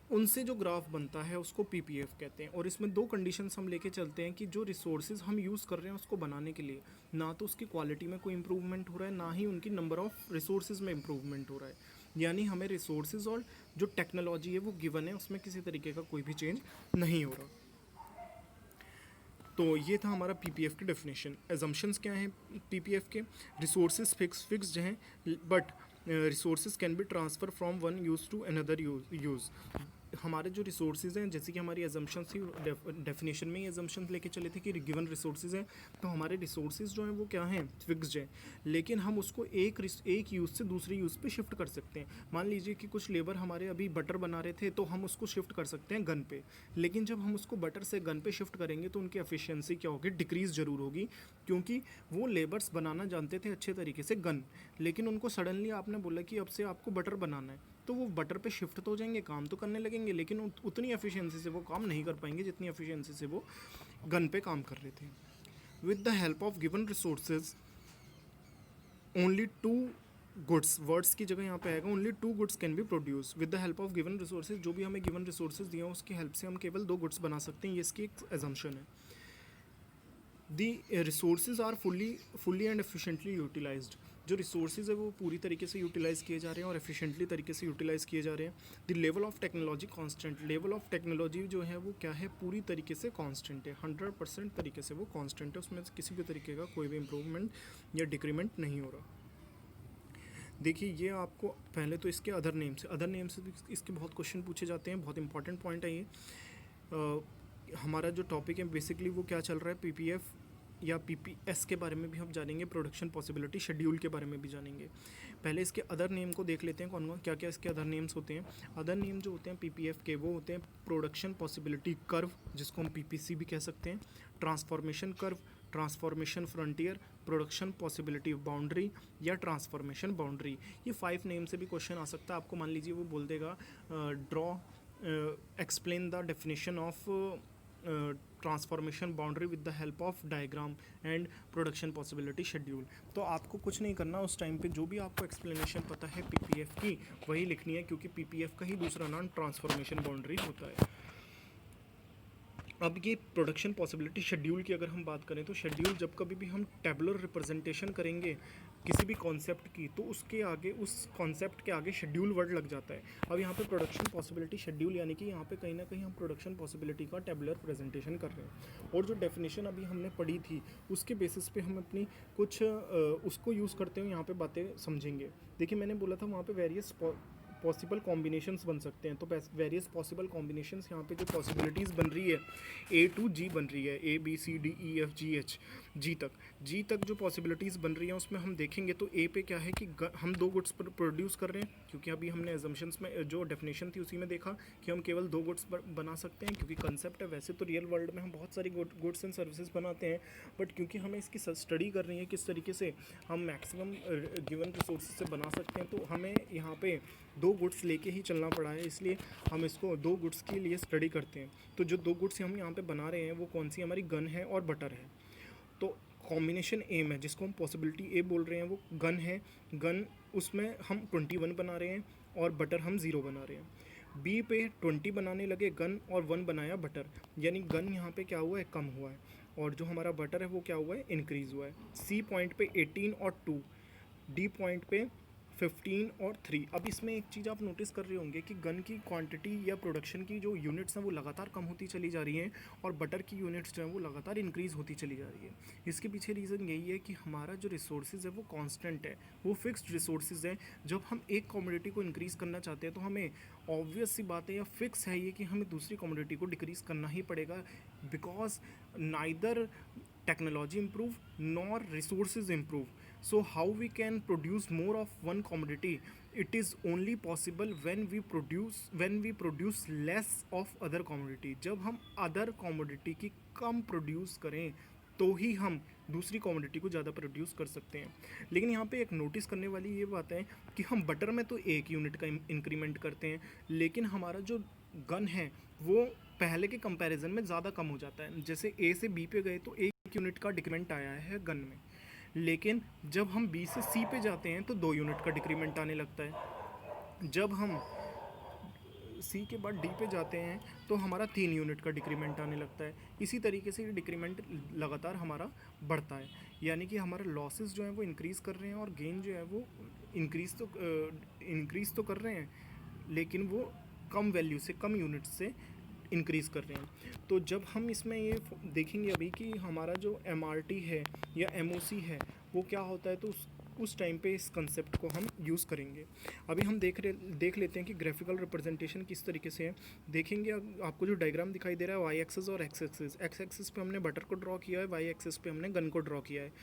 उनसे जो ग्राफ बनता है उसको पीपीएफ कहते हैं। और इसमें दो कंडीशंस हम लेके चलते हैं कि जो रिसोर्सेज हम यूज़ कर रहे हैं उसको बनाने के लिए ना तो उसकी क्वालिटी में कोई इम्प्रूवमेंट हो रहा है, ना ही उनकी नंबर ऑफ़ रिसोर्सेज में इम्प्रूवमेंट हो रहा है। यानी हमें रिसोर्सेज और जो टेक्नोलॉजी है वो गिवन है, उसमें किसी तरीके का कोई भी चेंज नहीं हो रहा। तो ये था हमारा पीपीएफ की डेफिनेशन। एजम्पशंस क्या हैं पीपीएफ के? रिसोर्सेज फिक्स्ड हैं, but resources can be transfer from one use to another use. हमारे जो रिसोर्सेज हैं, जैसे कि हमारी एजम्पशंस थी, डेफिनेशन में ही एजम्पशंस लेके चले थे कि गिवन रिसोर्सेज हैं, तो हमारे रिसोर्सेज जो हैं वो क्या हैं, फिक्स्ड हैं, लेकिन हम उसको एक यूज़ से दूसरे यूज़ पे शिफ्ट कर सकते हैं। मान लीजिए कि कुछ लेबर हमारे अभी बटर बना रहे थे, तो हम उसको शिफ्ट कर सकते हैं गन पे, लेकिन जब हम उसको बटर से गन पे शिफ्ट करेंगे तो उनकी एफिशिएंसी क्या होगी, डिक्रीज़ ज़रूर होगी, क्योंकि वो लेबर्स बनाना जानते थे अच्छे तरीके से गन, लेकिन उनको सडनली आपने बोला कि अब से आपको बटर बनाना है, तो वो बटर पे शिफ्ट तो हो जाएंगे, काम तो करने लगेंगे, लेकिन उतनी एफिशिएंसी से वो काम नहीं कर पाएंगे जितनी एफिशिएंसी से वो गन पे काम कर रहे थे। With the help of given resources only two goods, words की जगह यहाँ पे आएगा only two goods can be produce. With the help of given resources, जो भी हमें गिवन रिसोर्सेज दिए हैं उसकी हेल्प से हम केवल दो गुड्स बना सकते हैं, ये इसकी एक एजम्पशन है। The resources are fully and efficiently utilised, जो रिसोर्सेज है वो पूरी तरीके से यूटिलाइज़ किए जा रहे हैं और एफिशिएंटली तरीके से यूटिलाइज़ किए जा रहे हैं। The level of technology constant, level of technology जो है वो क्या है, पूरी तरीके से कांस्टेंट है, 100% तरीके से वो कांस्टेंट है, उसमें किसी भी तरीके का कोई भी इम्प्रूवमेंट या डिक्रीमेंट नहीं हो रहा। देखिए ये आपको पहले तो इसके अदर नेम से भी इसके बहुत क्वेश्चन पूछे जाते हैं, बहुत इंपॉर्टेंट पॉइंट है ये। हमारा जो टॉपिक है बेसिकली वो क्या चल रहा है, पीपीएफ या पीपीएस के बारे में भी हम जानेंगे, प्रोडक्शन पॉसिबिलिटी शेड्यूल के बारे में भी जानेंगे। पहले इसके अदर नेम को देख लेते हैं, कौन कौन क्या क्या इसके अदर नेम्स होते हैं। अदर नेम जो होते हैं पीपीएफ के वो होते हैं प्रोडक्शन पॉसिबिलिटी कर्व, जिसको हम पीपीसी भी कह सकते हैं, transformation curve, transformation frontier, production possibility boundary या ट्रांसफॉर्मेशन बाउंड्री। ये 5 नेम से भी क्वेश्चन आ सकता है आपको। मान लीजिए वो बोल देगा draw explain the definition of transformation boundary with the help of diagram and production possibility schedule. तो आपको कुछ नहीं करना उस टाइम पे, जो भी आपको एक्सप्लेनेशन पता है पीपीएफ की वही लिखनी है, क्योंकि पीपीएफ का ही दूसरा नाम ट्रांसफॉर्मेशन बाउंड्री होता है। अब ये प्रोडक्शन पॉसिबिलिटी शेड्यूल की अगर हम बात करें तो शेड्यूल जब कभी भी हम टेबुलर रिप्रेजेंटेशन करेंगे किसी भी कॉन्सेप्ट की, तो उसके आगे, उस कॉन्सेप्ट के आगे शेड्यूल वर्ड लग जाता है। अब यहाँ पे प्रोडक्शन पॉसिबिलिटी शेड्यूल यानी कि यहाँ पे कहीं ना कहीं हम प्रोडक्शन पॉसिबिलिटी का टेबुलर प्रेजेंटेशन कर रहे हैं, और जो डेफिनेशन अभी हमने पढ़ी थी उसके बेसिस पे हम अपनी कुछ उसको यूज़ करते हुए यहाँ पे बातें समझेंगे। देखिए मैंने बोला था वहाँ पे वेरियस पॉसिबल कॉम्बिनेशंस बन सकते हैं, तो वेरियस पॉसिबल कॉम्बिनेशंस यहाँ पे जो पॉसिबिलिटीज़ बन रही है A to G बन रही है, A B C D E F G H G तक जो पॉसिबिलिटीज़ बन रही हैं उसमें हम देखेंगे तो A पे क्या है कि हम 2 गुड्स प्रोड्यूस कर रहे हैं, क्योंकि अभी हमने एजम्पशंस में जो डेफिनेशन थी उसी में देखा कि हम केवल 2 गुड्स बना सकते हैं, क्योंकि कंसेप्ट है। वैसे तो रियल वर्ल्ड में हम बहुत सारी गुड्स एंड सर्विसेज बनाते हैं, बट क्योंकि हमें इसकी स्टडी कर रही है किस तरीके से हम मैक्सिमम गिवन रिसोर्सेज से बना सकते हैं, तो हमें यहाँ पे 2 गुड्स लेके ही चलना पड़ा है, इसलिए हम इसको 2 गुड्स के लिए स्टडी करते हैं। तो जो 2 गुड्स हम यहाँ पे बना रहे हैं वो कौन सी, हमारी गन है और बटर है। तो कॉम्बिनेशन एम है जिसको हम पॉसिबिलिटी ए बोल रहे हैं, वो गन है, गन उसमें हम 21 बना रहे हैं और बटर हम 0 बना रहे हैं। बी पे 20 बनाने लगे गन और 1 बनाया बटर, यानी गन यहाँ पे क्या हुआ है, कम हुआ है, और जो हमारा बटर है वो क्या हुआ है, इंक्रीज़ हुआ है। सी पॉइंट पे 18 और 2, डी पॉइंट पे 15 और 3। अब इसमें एक चीज़ आप नोटिस कर रहे होंगे कि गन की क्वांटिटी या प्रोडक्शन की जो यूनिट्स हैं वो लगातार कम होती चली जा रही हैं, और बटर की यूनिट्स जो हैं वो लगातार इंक्रीज़ होती चली जा रही है। इसके पीछे रीज़न यही है कि हमारा जो रिसोर्सेज है वो कांस्टेंट है, वो फिक्स्ड रिसोर्सेज हैं। जब हम एक कमोडिटी को इंक्रीज़ करना चाहते हैं तो हमें ऑब्वियस सी बात है या फिक्स है ये कि हमें दूसरी कमोडिटी को डिक्रीज़ करना ही पड़ेगा, because neither technology improve nor resources improve. So how we can produce more of one commodity? It is only possible when we produce less of other commodity. जब हम other commodity की कम produce करें तो ही हम दूसरी commodity को ज़्यादा produce कर सकते हैं। लेकिन यहाँ पे एक नोटिस करने वाली ये बात है कि हम बटर में तो 1 यूनिट का इंक्रीमेंट करते हैं, लेकिन हमारा जो गन है वो पहले के कंपैरिजन में ज़्यादा कम हो जाता है। जैसे ए से बी पे गए तो 1 यूनिट का डिक्रीमेंट आया है गन में, लेकिन जब हम बी से सी पे जाते हैं तो 2 यूनिट का डिक्रीमेंट आने लगता है। जब हम सी के बाद डी पे जाते हैं तो हमारा 3 यूनिट का डिक्रीमेंट आने लगता है। इसी तरीके से ये डिक्रीमेंट लगातार हमारा बढ़ता है, यानी कि हमारे लॉसेस जो हैं वो इंक्रीज़ कर रहे हैं और गेन जो है वो इंक्रीज़ तो कर रहे हैं, लेकिन वो कम वैल्यू से, कम यूनिट से इंक्रीज़ कर रहे हैं। तो जब हम इसमें ये देखेंगे अभी कि हमारा जो MRT है या MOC है वो क्या होता है, तो उस टाइम पे इस कंसेप्ट को हम यूज़ करेंगे। अभी हम देख लेते हैं कि ग्राफिकल रिप्रेजेंटेशन किस तरीके से है। देखेंगे आपको जो डायग्राम दिखाई दे रहा है वाई एक्सिस और एक्स एक्सिस पे हमने बटर को ड्रॉ किया है, वाई एक्सिस पे हमने गन को ड्रॉ किया है।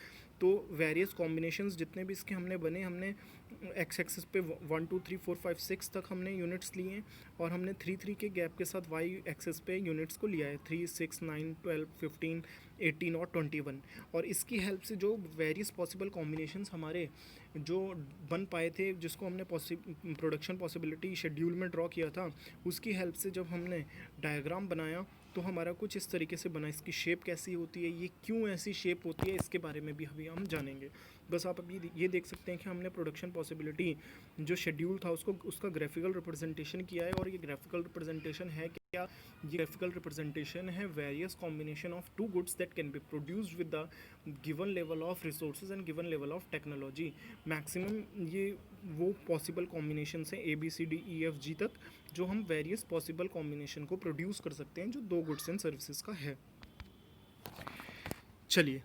तो वेरियस कॉम्बिनेशंस जितने भी इसके हमने बने, हमने एक्स एक्सिस पे 1 2 3 4 5 6 तक हमने यूनिट्स लिए हैं, और हमने 3 3 के गैप के साथ वाई एक्सिस पे यूनिट्स को लिया है 3 6 9 12 15 18 और 21। और इसकी हेल्प से जो वेरियस पॉसिबल कॉम्बिनेशंस हमारे जो बन पाए थे, जिसको हमने प्रोडक्शन पॉसिबिलिटी शेड्यूल में ड्रॉ किया था, उसकी हेल्प से जब हमने डायग्राम बनाया तो हमारा कुछ इस तरीके से बना। इसकी शेप कैसी होती है, ये क्यों ऐसी शेप होती है, इसके बारे में भी अभी हम जानेंगे। बस आप अभी ये देख सकते हैं कि हमने प्रोडक्शन पॉसिबिलिटी जो शेड्यूल था उसका ग्राफिकल रिप्रेजेंटेशन किया है। और ये ग्राफिकल रिप्रेजेंटेशन है क्या? ये ग्राफिकल रिप्रेजेंटेशन है various combination of two goods that can be produced with the given level of resources and given level of technology. Maximum ये वो पॉसिबल कॉम्बिनेशन है ABCDEFG तक, जो हम वेरियस पॉसिबल कॉम्बिनेशन को प्रोड्यूस कर सकते हैं, जो दो गुड्स एंड सर्विसेज का है। चलिए,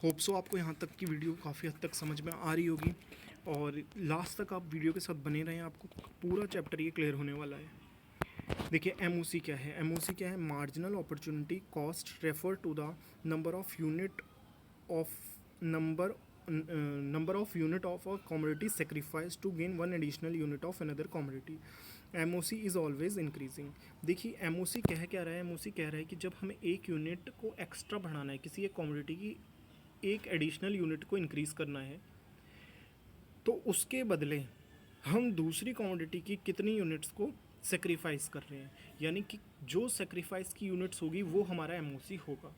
होप सो आपको यहाँ तक की वीडियो काफ़ी हद तक समझ में आ रही होगी, और लास्ट तक आप वीडियो के साथ बने रहें, आपको पूरा चैप्टर ये क्लियर होने वाला है। देखिए MOC क्या है? MOC क्या है? Marginal opportunity cost refer to the number of unit of a commodity sacrifice to gain one additional unit of another commodity. MOC is always increasing. देखिए MOC क्या रहा है? MOC कह रहा है कि जब हमें एक यूनिट को एक्स्ट्रा बढ़ाना है, किसी एक कमोडिटी की एक एडिशनल यूनिट को इंक्रीज़ करना है, तो उसके बदले हम दूसरी कमोडिटी की कितनी यूनिट्स को सेक्रीफाइस कर रहे हैं, यानी कि जो सेक्रीफाइस की यूनिट्स होगी वो हमारा MOC होगा।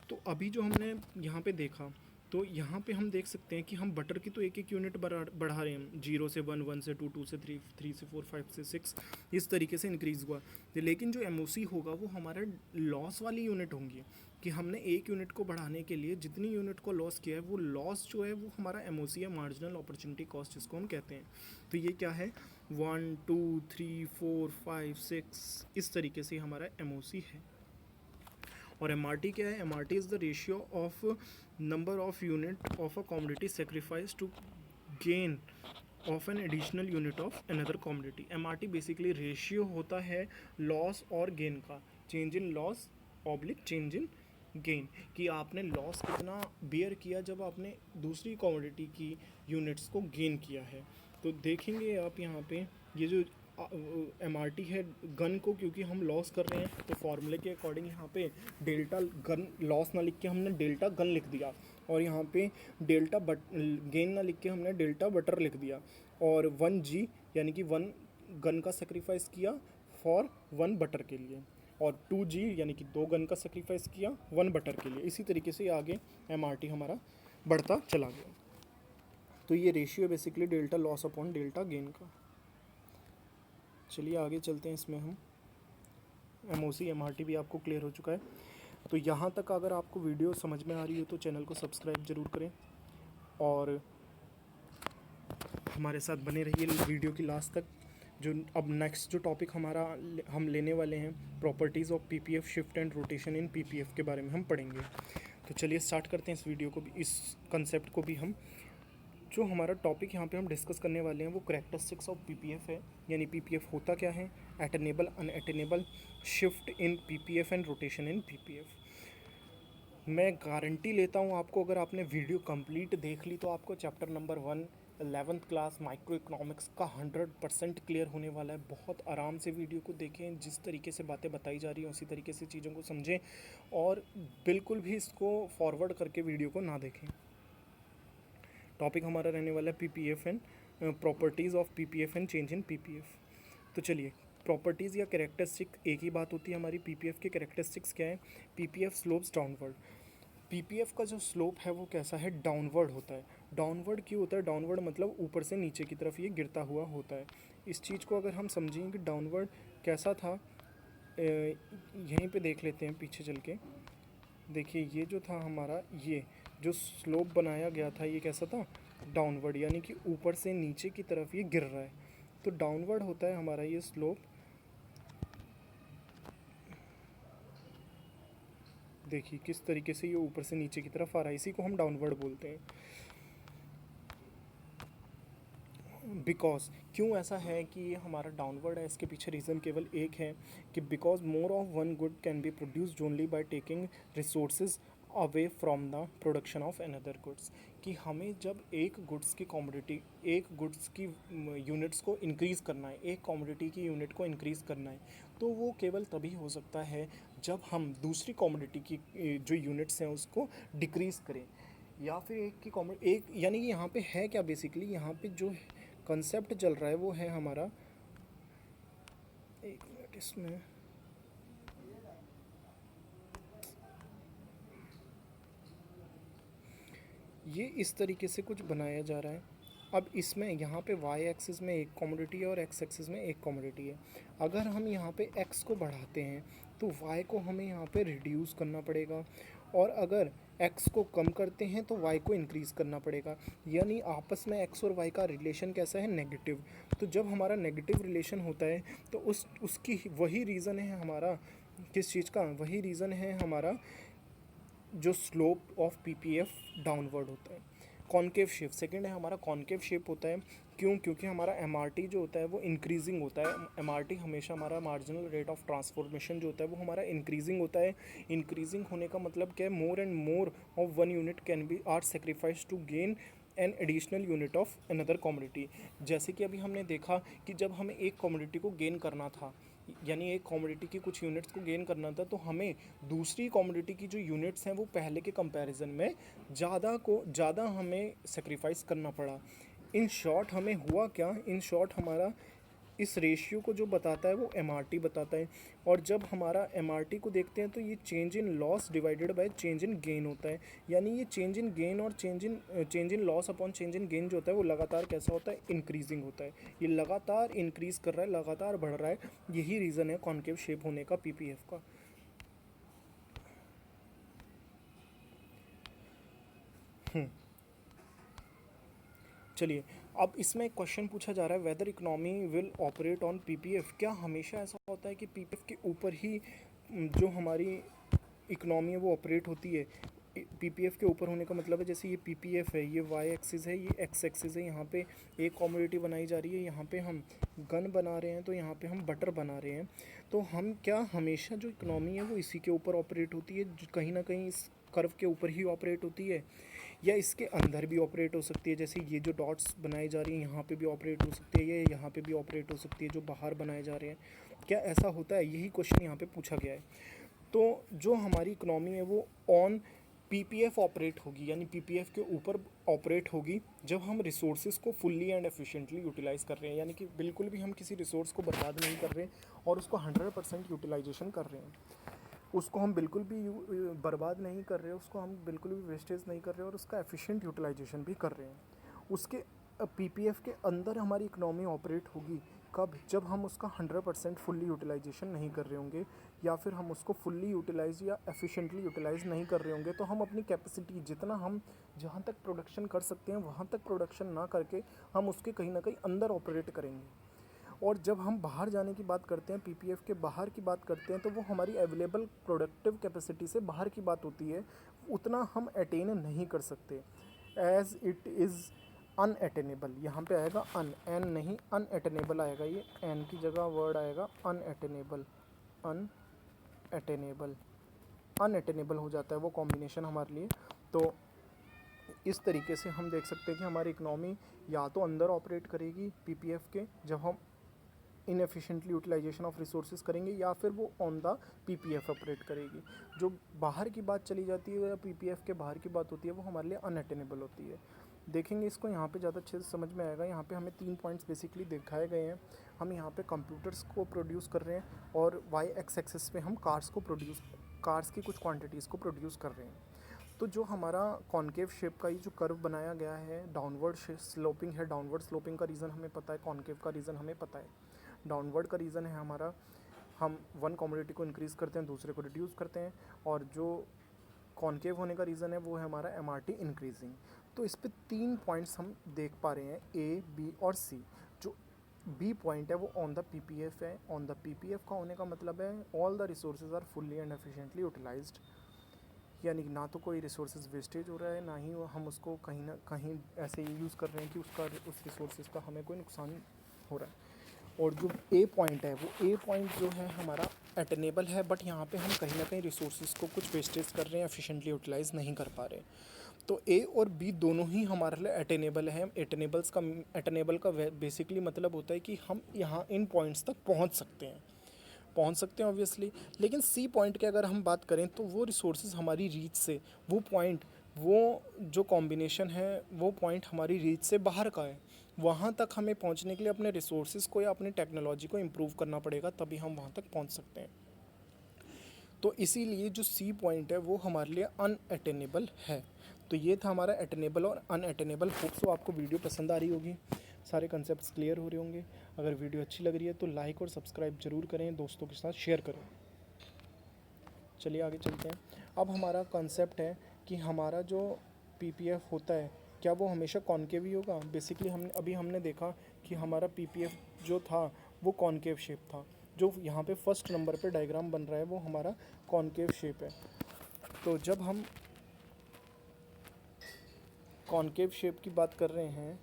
तो अभी जो हमने यहाँ पे देखा, तो यहाँ पे हम देख सकते हैं कि हम बटर की तो एक एक यूनिट बढ़ा रहे हैं, 0 से 1, 1 से 2, 2 से 3, 3 से 4, 5 से 6, इस तरीके से इंक्रीज़ हुआ। लेकिन जो MOC होगा वो हमारा लॉस वाली यूनिट होंगी, कि हमने एक यूनिट को बढ़ाने के लिए जितनी यूनिट को लॉस किया है, वो लॉस जो है वो हमारा MOC है, मार्जिनल अपॉर्चुनिटी कॉस्ट जिसको हम कहते हैं। तो ये क्या है? 1 2 3 4 5 6, इस तरीके से हमारा MOC है। और MRT क्या है? MRT is the ratio of number of unit of a commodity sacrifice to gain of an additional unit of another commodity. MRT basically ratio होता है लॉस और गेन का, change in loss oblique change in gain, कि आपने loss कितना bear किया जब आपने दूसरी कमोडिटी की यूनिट्स को गेन किया है। तो देखेंगे आप यहाँ पे ये जो MRT है गन को, क्योंकि हम लॉस कर रहे हैं, तो फॉर्मूले के अकॉर्डिंग यहाँ पे डेल्टा गन लॉस ना लिख के हमने डेल्टा गन लिख दिया, और यहाँ पे डेल्टा गेन ना लिख के हमने डेल्टा बटर लिख दिया। और 1G यानी कि 1 गन का सेक्रीफाइस किया फॉर 1 बटर के लिए, और 2G यानी कि 2 गन का सेक्रीफाइस किया 1 बटर के लिए। इसी तरीके से आगे MRT हमारा बढ़ता चला गया। तो ये ratio basically delta loss upon delta gain का। चलिए आगे चलते हैं। इसमें हम MOC MRT भी आपको क्लियर हो चुका है। तो यहाँ तक अगर आपको वीडियो समझ में आ रही हो तो चैनल को सब्सक्राइब ज़रूर करें, और हमारे साथ बने रहिए वीडियो की लास्ट तक। जो अब नेक्स्ट जो टॉपिक हमारा हम लेने वाले हैं, properties of PPF shift and rotation in PPF के बारे में हम पढ़ेंगे। तो चलिए स्टार्ट करते हैं इस वीडियो को भी, इस कंसेप्ट को भी। हम जो हमारा टॉपिक यहाँ पे हम डिस्कस करने वाले हैं वो करैक्टरिस्टिक्स ऑफ PPF है, यानी PPF होता क्या है, attainable unattainable, shift in PPF and rotation in PPF। मैं गारंटी लेता हूँ आपको, अगर आपने वीडियो कंप्लीट देख ली तो आपको chapter number 1 11th class micro economics का 100% क्लियर होने वाला है। बहुत आराम से वीडियो को देखें, जिस तरीके से बातें बताई जा रही हैं उसी तरीके से चीज़ों को समझें, और बिल्कुल भी इसको फॉरवर्ड करके वीडियो को ना देखें। टॉपिक हमारा रहने वाला है PPF and properties of PPF and change in PPF। तो चलिए, प्रॉपर्टीज़ या कैरेक्टरिस्टिक एक ही बात होती है हमारी। PPF के कैरेक्टरिस्टिक्स क्या है? PPF slopes downward. PPF का जो स्लोप है वो कैसा है? डाउनवर्ड होता है। डाउनवर्ड क्यों होता है? डाउनवर्ड मतलब ऊपर से नीचे की तरफ ये गिरता हुआ होता है। इस चीज़ को अगर हम समझें कि डाउनवर्ड कैसा था, यहीं पे देख लेते हैं पीछे चल के। देखिए ये जो था हमारा, ये जो स्लोप बनाया गया था ये कैसा था, डाउनवर्ड, यानी कि ऊपर से नीचे की तरफ ये गिर रहा है। तो डाउनवर्ड होता है हमारा ये स्लोप। देखिए किस तरीके से ये ऊपर से नीचे की तरफ आ रहा है, इसी को हम डाउनवर्ड बोलते हैं। बिकॉज क्यों ऐसा है कि ये हमारा डाउनवर्ड है, इसके पीछे रीज़न केवल एक है कि because more of one good can be produced only by taking resources away from the production of another goods. कि हमें जब एक गुड्स की कॉमोडिटी, एक गुड्स की यूनिट्स को इंक्रीज़ करना है, एक कॉमोडिटी की यूनिट को इंक्रीज़ करना है, तो वो केवल तभी हो सकता है जब हम दूसरी कॉमोडिटी की जो यूनिट्स हैं उसको डिक्रीज़ करें, या फिर एक की कॉमोडिटी, एक यानी कि यहाँ पे है क्या, बेसिकली यहाँ पे जो कंसेप्ट चल रहा है वो है हमारा, एक मिनट, इसमें ये इस तरीके से कुछ बनाया जा रहा है। अब इसमें यहाँ पे वाई एक्सिस में एक कॉमोडिटी है और एक्स एक्सिस में एक कॉमोडिटी है। अगर हम यहाँ पे एक्स को बढ़ाते हैं तो वाई को हमें यहाँ पे रिड्यूस करना पड़ेगा, और अगर एक्स को कम करते हैं तो वाई को इंक्रीज़ करना पड़ेगा। यानी आपस में एक्स और वाई का रिलेशन कैसा है, नेगेटिव। तो जब हमारा नेगेटिव रिलेशन होता है तो उसकी वही रीज़न है हमारा, किस चीज़ का, वही रीज़न है हमारा जो स्लोप ऑफ पीपीएफ डाउनवर्ड होता है। कॉनकेव शेप सेकंड है हमारा, कॉनकेव शेप होता है। क्यों? क्योंकि हमारा एमआरटी जो होता है वो इंक्रीजिंग होता है। एमआरटी हमेशा हमारा मार्जिनल रेट ऑफ ट्रांसफॉर्मेशन जो होता है वो हमारा इंक्रीजिंग होता है। इंक्रीजिंग होने का मतलब क्या है, more and more of one unit can be are sacrifice to gain an additional unit of another commodity. जैसे कि अभी हमने देखा कि जब हमें एक कॉमोडिटी को गेन करना था, यानी एक कॉमोडिटी की कुछ यूनिट्स को गेन करना था, तो हमें दूसरी कॉमोडिटी की जो यूनिट्स हैं वो पहले के कंपैरिजन में ज़्यादा हमें सेक्रीफाइस करना पड़ा। इन शॉर्ट हमें हुआ क्या, इन शॉर्ट हमारा इस रेशियो को जो बताता है वो एमआरटी बताता है। और जब हमारा एमआरटी को देखते हैं तो ये change in loss divided by change in gain होता है। यानी ये चेंज इन गेन और change in loss upon change in gain जो होता है वो लगातार कैसा होता है, इंक्रीजिंग होता है। ये लगातार इंक्रीज़ कर रहा है, लगातार बढ़ रहा है। यही रीज़न है कॉनकेव शेप होने का पीपीएफ का। चलिए, अब इसमें एक क्वेश्चन पूछा जा रहा है, whether economy will operate on PPF. क्या हमेशा ऐसा होता है कि पीपीएफ के ऊपर ही जो हमारी इकोनॉमी है वो ऑपरेट होती है? पीपीएफ के ऊपर होने का मतलब है, जैसे ये पीपीएफ है, ये वाई एक्सिस है, ये एक्स एक्सिस है, यहाँ पे एक कॉमोडिटी बनाई जा रही है, यहाँ पे हम गन बना रहे हैं, तो यहाँ पे हम बटर बना रहे हैं। तो हम क्या हमेशा जो इकोनॉमी है वो इसी के ऊपर ऑपरेट होती है, कहीं ना कहीं इस कर्व के ऊपर ही ऑपरेट होती है, या इसके अंदर भी ऑपरेट हो सकती है? जैसे ये जो डॉट्स बनाई जा रही हैं यहाँ पे भी ऑपरेट हो सकती है, ये यहाँ पे भी ऑपरेट हो सकती है, जो बाहर बनाए जा रहे हैं। क्या ऐसा होता है? यही क्वेश्चन यहाँ पे पूछा गया है। तो जो हमारी इकोनॉमी है वो ऑन पीपीएफ ऑपरेट होगी, यानी पीपीएफ के ऊपर ऑपरेट होगी जब हम रिसोर्सेज को फुल्ली एंड एफिशिएंटली यूटिलाइज़ कर रहे हैं, यानी कि बिल्कुल भी हम किसी रिसोर्स को बर्बाद नहीं कर रहे और उसको 100% यूटिलाइजेशन कर रहे हैं। उसको हम बिल्कुल भी बर्बाद नहीं कर रहे, उसको हम बिल्कुल भी वेस्टेज नहीं कर रहे और उसका एफिशिएंट यूटिलाइजेशन भी कर रहे हैं। उसके पीपीएफ के अंदर हमारी इकोनॉमी ऑपरेट होगी कब? जब हम उसका 100% फुल्ली यूटिलाइजेशन नहीं कर रहे होंगे, या फिर हम उसको फुल्ली यूटिलाइज या एफिशिएंटली यूटिलाइज नहीं कर रहे होंगे। तो हम अपनी कैपेसिटी जितना हम जहाँ तक प्रोडक्शन कर सकते हैं वहाँ तक प्रोडक्शन ना करके हम उसके कहीं ना कहीं अंदर ऑपरेट करेंगे। और जब हम बाहर जाने की बात करते हैं, पीपीएफ के बाहर की बात करते हैं, तो वो हमारी अवेलेबल प्रोडक्टिव कैपेसिटी से बाहर की बात होती है, उतना हम अटेन नहीं कर सकते। एज इट इज़ अनअटेनेबल, यहाँ पे आएगा अन, एन नहीं, अनअटेनेबल आएगा, ये एन की जगह वर्ड आएगा अनअटेनेबल। अनअटेनेबल, अनअटेनेबल हो जाता है वो कॉम्बिनेशन हमारे लिए। तो इस तरीके से हम देख सकते हैं कि हमारी इकनॉमी या तो अंदर ऑपरेट करेगी पीपीएफ के जब हम इनएफिशिएंटली यूटिलाइजेशन ऑफ रिसोर्सेज करेंगे, या फिर वो ऑन द पीपीएफ ऑपरेट करेगी। जो बाहर की बात चली जाती है या पीपीएफ के बाहर की बात होती है वो हमारे लिए अनअटेनेबल होती है। देखेंगे इसको, यहाँ पे ज़्यादा अच्छे से समझ में आएगा। यहाँ पे हमें 3 पॉइंट्स बेसिकली दिखाए गए हैं। हम यहाँ पे कंप्यूटर्स को प्रोड्यूस कर रहे हैं और वाई एक्स एक्सिस पे हम कार्स की कुछ क्वांटिटीज़ को प्रोड्यूस कर रहे हैं। तो जो हमारा कॉनकेव शेप का ये जो कर्व बनाया गया है, डाउनवर्ड स्लोपिंग है। डाउनवर्ड स्लोपिंग का रीज़न हमें पता है, कॉनकेव का रीज़न हमें पता है। डाउनवर्ड का रीज़न है हमारा हम वन कमोडिटी को इंक्रीज़ करते हैं, दूसरे को रिड्यूस करते हैं, और जो कॉन्केव होने का रीज़न है वो है हमारा MRT इंक्रीजिंग। तो इस पे 3 पॉइंट्स हम देख पा रहे हैं, A, B और C। जो B पॉइंट है वो ऑन द PPF है। ऑन द PPF का होने का मतलब है all the resources are fully and efficiently utilised, यानी ना तो कोई रिसोर्सेज वेस्टेज हो रहा है, ना ही हम उसको कहीं ना कहीं ऐसे यूज़ कर रहे हैं कि उस रिसोर्सेज का हमें कोई नुकसान हो रहा है। और जो A पॉइंट है वो A पॉइंट जो है हमारा अटेनेबल है, बट यहाँ पे हम कहीं ना कहीं रिसोर्सेज को कुछ वेस्टेज कर रहे हैं, एफिशिएंटली यूटिलाइज नहीं कर पा रहे। तो A और B दोनों ही हमारे लिए अटेनेबल है। अटेनेबल का बेसिकली मतलब होता है कि हम यहाँ इन पॉइंट्स तक पहुँच सकते हैं ऑब्वियसली। लेकिन C पॉइंट की अगर हम बात करें तो वो रिसोर्सेज हमारी रीच से, वो पॉइंट, वो जो कॉम्बिनेशन है वो पॉइंट हमारी रीच से बाहर का है। वहाँ तक हमें पहुँचने के लिए अपने रिसोर्सेज को या अपनी टेक्नोलॉजी को इम्प्रूव करना पड़ेगा, तभी हम वहाँ तक पहुँच सकते हैं। तो इसीलिए जो C पॉइंट है वो हमारे लिए अनअटेनेबल है। तो ये था हमारा अटेनेबल और अनअटेनेबल। होप सो आपको वीडियो पसंद आ रही होगी, सारे कंसेप्ट्स क्लियर हो रहे होंगे। अगर वीडियो अच्छी लग रही है तो लाइक और सब्सक्राइब जरूर करें, दोस्तों के साथ शेयर करें। चलिए आगे चलते हैं। अब हमारा कंसेप्ट है कि हमारा जो PPF होता है क्या वो हमेशा कॉन्केव ही होगा। बेसिकली हमने देखा कि हमारा PPF जो था वो कॉन्केव शेप था। जो यहाँ पे फर्स्ट नंबर पे डायग्राम बन रहा है वो हमारा कॉन्केव शेप है। तो जब हम कॉन्केव शेप की बात कर रहे हैं,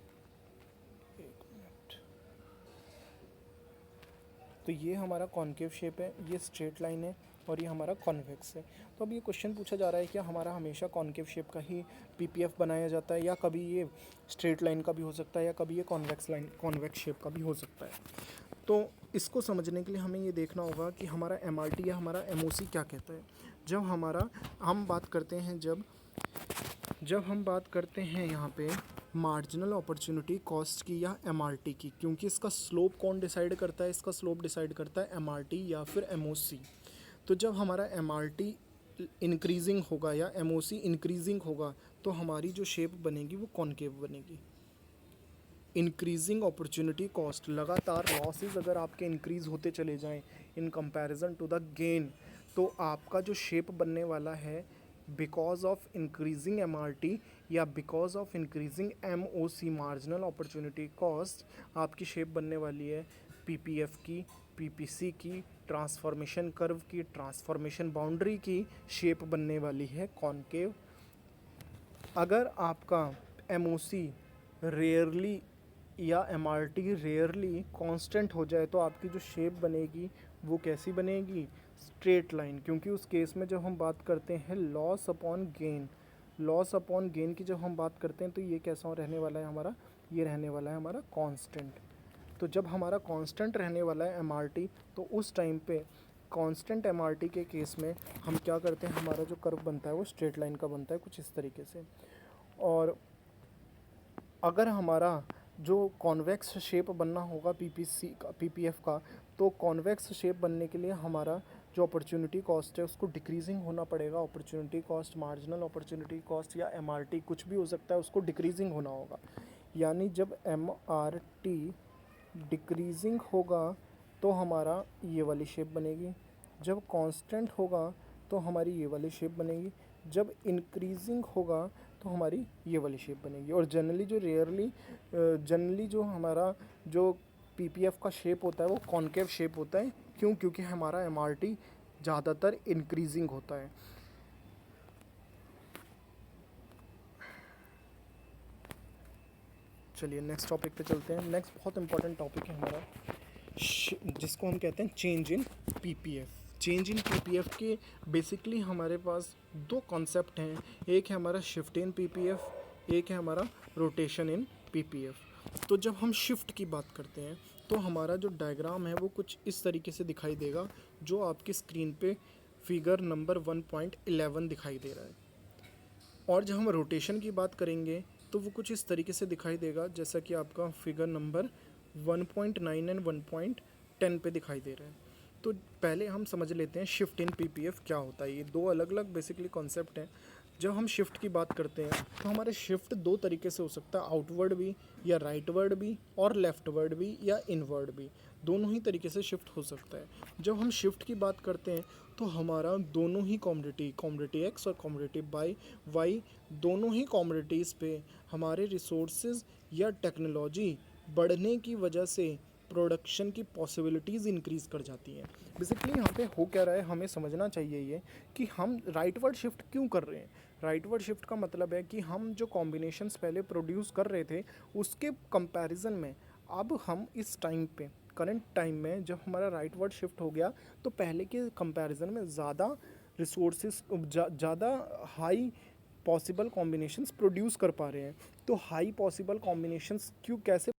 एक मिनट, तो ये हमारा कॉन्केव शेप है, ये स्ट्रेट लाइन है और ये हमारा कॉन्वेक्स है। तो अब ये क्वेश्चन पूछा जा रहा है कि हमारा हमेशा कॉन्केव शेप का ही PPF बनाया जाता है, या कभी ये स्ट्रेट लाइन का भी हो सकता है, या कभी ये कॉन्वेक्स शेप का भी हो सकता है। तो इसको समझने के लिए हमें ये देखना होगा कि हमारा MRT या हमारा MOC क्या कहता है। जब हम बात करते हैं जब हम बात करते हैं यहाँ पे मार्जिनल अपॉर्चुनिटी कॉस्ट की या MRT की, क्योंकि इसका स्लोप कौन डिसाइड करता है, इसका स्लोप डिसाइड करता है MRT या फिर MOC। तो जब हमारा MRT इंक्रीजिंग होगा या MOC इंक्रीजिंग होगा तो हमारी जो शेप बनेगी वो कॉन्केव बनेगी। इंक्रीजिंग अपॉर्चुनिटी कॉस्ट, लगातार लॉसेस अगर आपके इंक्रीज़ होते चले जाएं in comparison to the gain, तो आपका जो शेप बनने वाला है बिकॉज ऑफ इंक्रीजिंग MRT या because of increasing MOC marginal opportunity cost, आपकी शेप बनने वाली है PPF की, PPC की, ट्रांसफॉर्मेशन कर्व की, ट्रांसफॉर्मेशन बाउंड्री की शेप बनने वाली है कॉन्केव। अगर आपका MOC रेयरली या MRT रेयरली कांस्टेंट हो जाए तो आपकी जो शेप बनेगी वो कैसी बनेगी, स्ट्रेट लाइन। क्योंकि उस केस में जब हम बात करते हैं लॉस अपॉन गेन की जब हम बात करते हैं तो ये कैसा रहने वाला है हमारा, ये रहने वाला है हमारा कांस्टेंट। तो जब हमारा कांस्टेंट रहने वाला है MRT, तो उस टाइम पे कांस्टेंट MRT के केस में हम क्या करते हैं, हमारा जो कर्व बनता है वो स्ट्रेट लाइन का बनता है कुछ इस तरीके से। और अगर हमारा जो कॉन्वेक्स शेप बनना होगा PPF का, तो कॉन्वेक्स शेप बनने के लिए हमारा जो अपॉर्चुनिटी कॉस्ट है उसको डिक्रीजिंग होना पड़ेगा। Opportunity cost, marginal opportunity cost या MRT कुछ भी हो सकता है, उसको डिक्रीजिंग होना होगा। यानी जब MRT डिक्रीजिंग होगा तो हमारा ये वाली शेप बनेगी, जब कांस्टेंट होगा तो हमारी ये वाली शेप बनेगी, जब इंक्रीजिंग होगा तो हमारी ये वाली शेप बनेगी। और जनरली जो हमारा जो PPF का शेप होता है वो कॉन्केव शेप होता है। क्यों? क्योंकि हमारा MRT ज़्यादातर इंक्रीजिंग होता है। चलिए नेक्स्ट टॉपिक पे चलते हैं। नेक्स्ट बहुत इंपॉर्टेंट टॉपिक है हमारा, जिसको हम कहते हैं change in PPF। Change in PPF के बेसिकली हमारे पास दो कॉन्सेप्ट हैं, एक है हमारा शिफ्ट इन PPF, एक है हमारा रोटेशन इन PPF। तो जब हम शिफ्ट की बात करते हैं तो हमारा जो डायग्राम है वो कुछ इस तरीके से दिखाई देगा, जो आपकी स्क्रीन पे फिगर नंबर 1.11 दिखाई दे रहा है। और जब हम रोटेशन की बात करेंगे तो वो कुछ इस तरीके से दिखाई देगा, जैसा कि आपका फिगर नंबर 1.9 एंड 1.10 पे दिखाई दे रहा है। तो पहले हम समझ लेते हैं शिफ्ट इन PPF क्या होता है। ये दो अलग अलग बेसिकली कॉन्सेप्ट हैं। जब हम शिफ्ट की बात करते हैं तो हमारे शिफ्ट दो तरीके से हो सकता है, आउटवर्ड भी या राइटवर्ड भी और लेफ्टवर्ड भी या इनवर्ड भी, दोनों ही तरीके से शिफ्ट हो सकता है। जब हम शिफ्ट की बात करते हैं तो हमारा दोनों ही कॉमोडिटी एक्स और कॉमोडिटी बाई वाई, दोनों ही कॉमोडिटीज़ पे हमारे रिसोर्सेज या टेक्नोलॉजी बढ़ने की वजह से प्रोडक्शन की पॉसिबिलिटीज़ इंक्रीज़ कर जाती हैं। बेसिकली यहाँ पे हो क्या रहा है, हमें समझना चाहिए ये कि हम राइटवर्ड शिफ्ट क्यों कर रहे हैं। राइटवर्ड शिफ्ट का मतलब है कि हम जो कॉम्बिनेशंस पहले प्रोड्यूस कर रहे थे उसके कंपैरिजन में अब हम इस टाइम पे, करंट टाइम में जब हमारा राइटवर्ड शिफ्ट हो गया तो पहले के कंपैरिजन में ज़्यादा रिसोर्सेज, ज़्यादा हाई पॉसिबल कॉम्बिनेशंस प्रोड्यूस कर पा रहे हैं। तो हाई पॉसिबल कॉम्बिनेशंस क्यों, कैसे,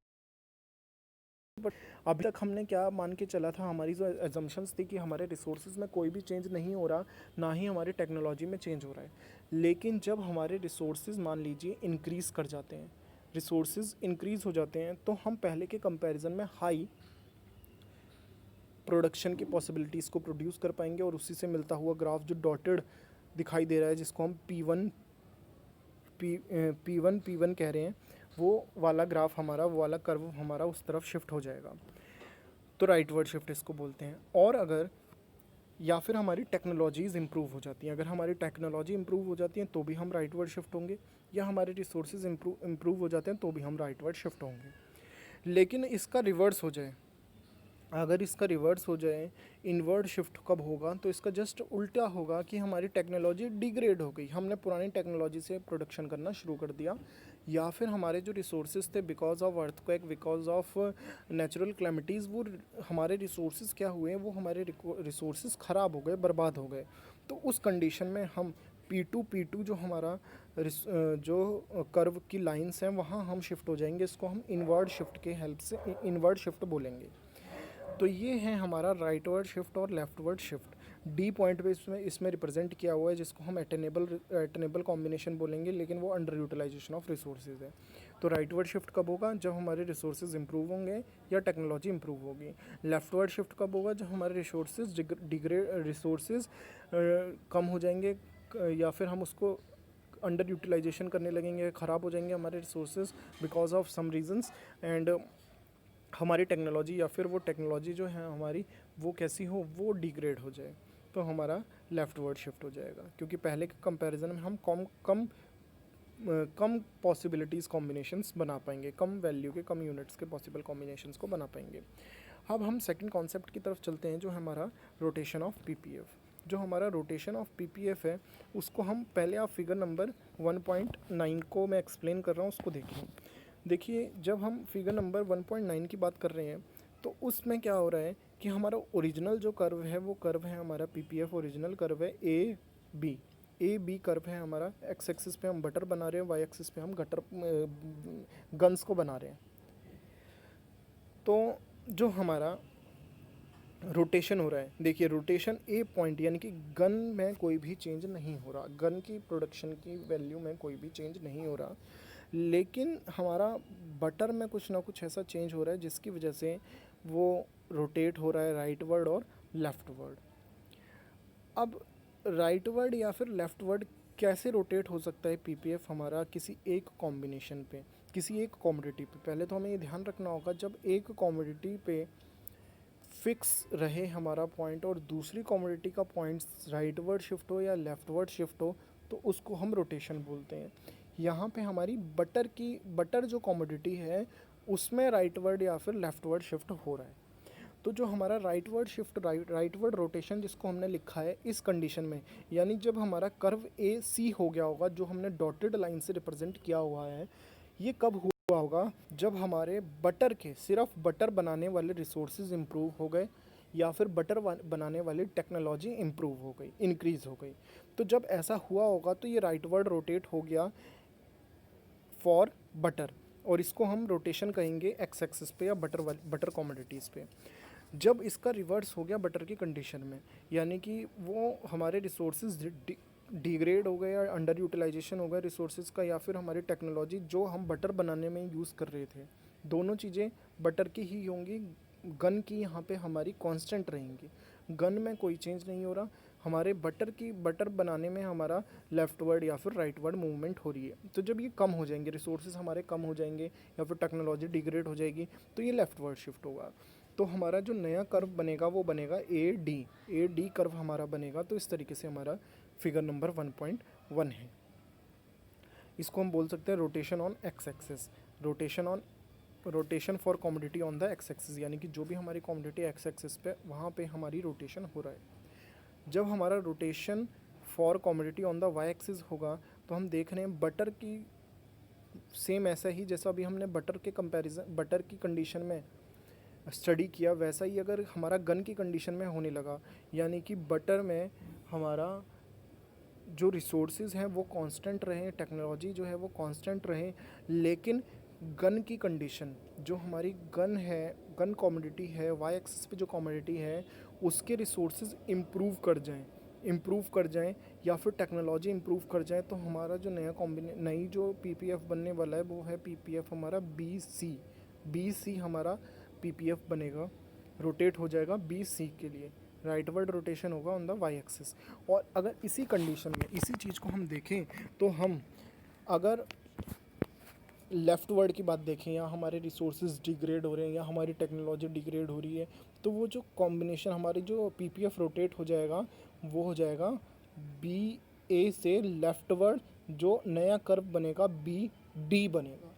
बट अभी तक हमने क्या मान के चला था, हमारी जो एजम्पशंस थी कि हमारे रिसोर्सेज में कोई भी चेंज नहीं हो रहा, ना ही हमारी टेक्नोलॉजी में चेंज हो रहा है। लेकिन जब हमारे रिसोर्सेज मान लीजिए इंक्रीज़ कर जाते हैं, रिसोर्सेज इंक्रीज़ हो जाते हैं तो हम पहले के कंपैरिजन में हाई प्रोडक्शन की पॉसिबिलिटीज़ को प्रोड्यूस कर पाएंगे। और उसी से मिलता हुआ ग्राफ जो डॉटेड दिखाई दे रहा है, जिसको हम P1 कह रहे हैं, वो वाला ग्राफ हमारा, वो वाला कर्व हमारा उस तरफ शिफ्ट हो जाएगा। तो राइटवर्ड शिफ्ट इसको बोलते हैं। और अगर या फिर हमारी टेक्नोलॉजीज़ इंप्रूव हो जाती हैं, अगर हमारी टेक्नोलॉजी इंप्रूव हो जाती हैं तो भी हम राइटवर्ड शिफ्ट होंगे, या हमारे रिसोर्सेज इंप्रूव हो जाते हैं तो भी हम राइटवर्ड शिफ्ट होंगे। लेकिन इसका रिवर्स हो जाए, अगर इसका रिवर्स हो जाए, इनवर्ड शिफ्ट कब होगा, तो इसका जस्ट उल्टा होगा कि हमारी टेक्नोलॉजी डिग्रेड हो गई, हमने पुरानी टेक्नोलॉजी से प्रोडक्शन करना शुरू कर दिया, या फिर हमारे जो रिसोर्सेज थे because of earthquake, because of natural calamities, वो हमारे रिसोर्सेज क्या हुए, वो हमारे रिसोर्सेज ख़राब हो गए, बर्बाद हो गए। तो उस कंडीशन में हम P2 जो हमारा जो कर्व की लाइंस हैं वहाँ हम शिफ्ट हो जाएंगे, इसको हम इनवर्ड शिफ्ट के हेल्प से इनवर्ड शिफ्ट बोलेंगे। तो ये है हमारा राइटवर्ड शिफ्ट और लेफ्टवर्ड शिफ्ट। डी पॉइंट पे इसमें रिप्रेजेंट किया हुआ है, जिसको हम एटेनेबल कॉम्बिनेशन बोलेंगे, लेकिन वो अंडर यूटिलाइजेशन ऑफ रिसोर्सेज है। तो राइटवर्ड शिफ्ट कब होगा, जब हमारे रिसोर्सेज इंप्रूव होंगे या टेक्नोलॉजी इंप्रूव होगी। लेफ्टवर्ड शिफ्ट कब होगा, जब हमारे रिसोर्सेज कम हो जाएंगे, या फिर हम उसको अंडर यूटिलाइजेशन करने लगेंगे, ख़राब हो जाएंगे हमारे resources because of some reasons, and हमारी टेक्नोलॉजी या फिर वो टेक्नोलॉजी जो है हमारी, वो कैसी हो, वो डिग्रेड हो जाए, तो हमारा लेफ्टवर्ड शिफ्ट हो जाएगा। क्योंकि पहले के कंपैरिजन में हम कम पॉसिबिलिटीज़ कॉम्बिनेशंस बना पाएंगे, कम वैल्यू के, कम यूनिट्स के पॉसिबल कॉम्बिनेशंस को बना पाएंगे। अब हम सेकंड कॉन्सेप्ट की तरफ चलते हैं, जो हमारा रोटेशन ऑफ पीपीएफ। जो हमारा रोटेशन ऑफ पीपीएफ है, उसको हम पहले, आप फिगर नंबर 1.9 को मैं एक्सप्लेन कर रहा हूँ, उसको देखिए जब हम फिगर नंबर 1.9 की बात कर रहे हैं तो उसमें क्या हो रहा है कि हमारा ओरिजिनल जो कर्व है, वो कर्व है हमारा पीपीएफ ओरिजिनल कर्व है ए बी कर्व है हमारा। एक्स एक्सिस पे हम बटर बना रहे हैं, वाई एक्सिस पे हम गन्स को बना रहे हैं। तो जो हमारा रोटेशन हो रहा है, देखिए रोटेशन ए पॉइंट, यानी कि गन में कोई भी चेंज नहीं हो रहा, गन की प्रोडक्शन की वैल्यू में कोई भी चेंज नहीं हो रहा, लेकिन हमारा बटर में कुछ ना कुछ ऐसा चेंज हो रहा है जिसकी वजह से वो रोटेट हो रहा है राइटवर्ड और लेफ्टवर्ड। अब राइटवर्ड या फिर लेफ्टवर्ड कैसे रोटेट हो सकता है पीपीएफ हमारा किसी एक कॉम्बिनेशन पे, किसी एक कॉमोडिटी पे। पहले तो हमें ये ध्यान रखना होगा, जब एक कॉमोडिटी पे फिक्स रहे हमारा पॉइंट और दूसरी कॉमोडिटी का पॉइंट राइटवर्ड शिफ्ट हो या लेफ्टवर्ड शिफ्ट हो, तो उसको हम रोटेशन बोलते हैं। यहाँ पे हमारी बटर जो कॉमोडिटी है उसमें राइटवर्ड या फिर लेफ्टवर्ड शिफ्ट हो रहा है। तो जो हमारा राइटवर्ड शिफ्ट, राइटवर्ड रोटेशन जिसको हमने लिखा है इस कंडीशन में, यानी जब हमारा कर्व ए सी हो गया होगा, जो हमने डॉटेड लाइन से रिप्रेजेंट किया हुआ है, ये कब हुआ होगा, जब हमारे बटर के, सिर्फ बटर बनाने वाले रिसोर्सेज इंप्रूव हो गए, या फिर बटर बनाने वाली टेक्नोलॉजी इंप्रूव हो गई, इंक्रीज़ हो गई। तो जब ऐसा हुआ होगा तो ये राइटवर्ड रोटेट हो गया फॉर बटर, और इसको हम रोटेशन कहेंगे एक्स एक्सिस पे या बटर कॉमोडिटीज़ पे। जब इसका रिवर्स हो गया बटर की कंडीशन में, यानी कि वो हमारे रिसोर्सेज डिग्रेड हो गए या अंडर यूटिलाइजेशन हो गया रिसोर्सेज का, या फिर हमारी टेक्नोलॉजी जो हम बटर बनाने में यूज़ कर रहे थे, दोनों चीज़ें बटर की ही होंगी, गन की यहाँ पे हमारी कांस्टेंट रहेंगी, गन में कोई चेंज नहीं हो रहा, हमारे बटर बनाने में हमारा लेफ्टवर्ड या फिर राइटवर्ड मूवमेंट हो रही है। तो जब ये कम हो जाएंगे, रिसोर्सेज हमारे कम हो जाएंगे या फिर टेक्नोलॉजी डिग्रेड हो जाएगी, तो ये लेफ्टवर्ड शिफ्ट होगा। तो हमारा जो नया कर्व बनेगा वो बनेगा ए डी कर्व हमारा बनेगा। तो इस तरीके से हमारा फिगर नंबर 1.1 है। इसको हम बोल सकते हैं rotation on x axis, rotation for commodity on the x axis, यानी कि जो भी हमारी कमोडिटी एक्स एक्सिस पे वहाँ पे हमारी रोटेशन हो रहा है। जब हमारा rotation for commodity on the Y axis होगा तो हम देख रहे हैं बटर की सेम ऐसा ही जैसा अभी हमने बटर की कंडीशन में स्टडी किया, वैसा ही अगर हमारा गन की कंडीशन में होने लगा, यानी कि बटर में हमारा जो रिसोर्सेज हैं वो कांस्टेंट रहें, टेक्नोलॉजी जो है वो कांस्टेंट रहे, लेकिन गन की कंडीशन जो हमारी गन कमोडिटी है, वाई एक्सिस पे जो कमोडिटी है उसके रिसोर्सेज इम्प्रूव कर जाएं या फिर टेक्नोलॉजी इम्प्रूव कर जाए, तो हमारा जो नई जो पीपीएफ बनने वाला है वो है पीपीएफ हमारा बी सी हमारा पीपीएफ बनेगा, रोटेट हो जाएगा बी-सी के लिए, राइटवर्ड रोटेशन होगा ऑन द वाई एक्सिस। और अगर इसी कंडीशन में इसी चीज़ को हम देखें तो हम अगर लेफ्ट वर्ड की बात देखें या हमारे रिसोर्सेज डिग्रेड हो रहे हैं या हमारी टेक्नोलॉजी डिग्रेड हो रही है, तो वो जो कॉम्बिनेशन हमारी जो पीपीएफ रोटेट हो जाएगा वो हो जाएगा बी ए से लेफ्टवर्ड, जो नया कर्व बनेगा बी डी बनेगा।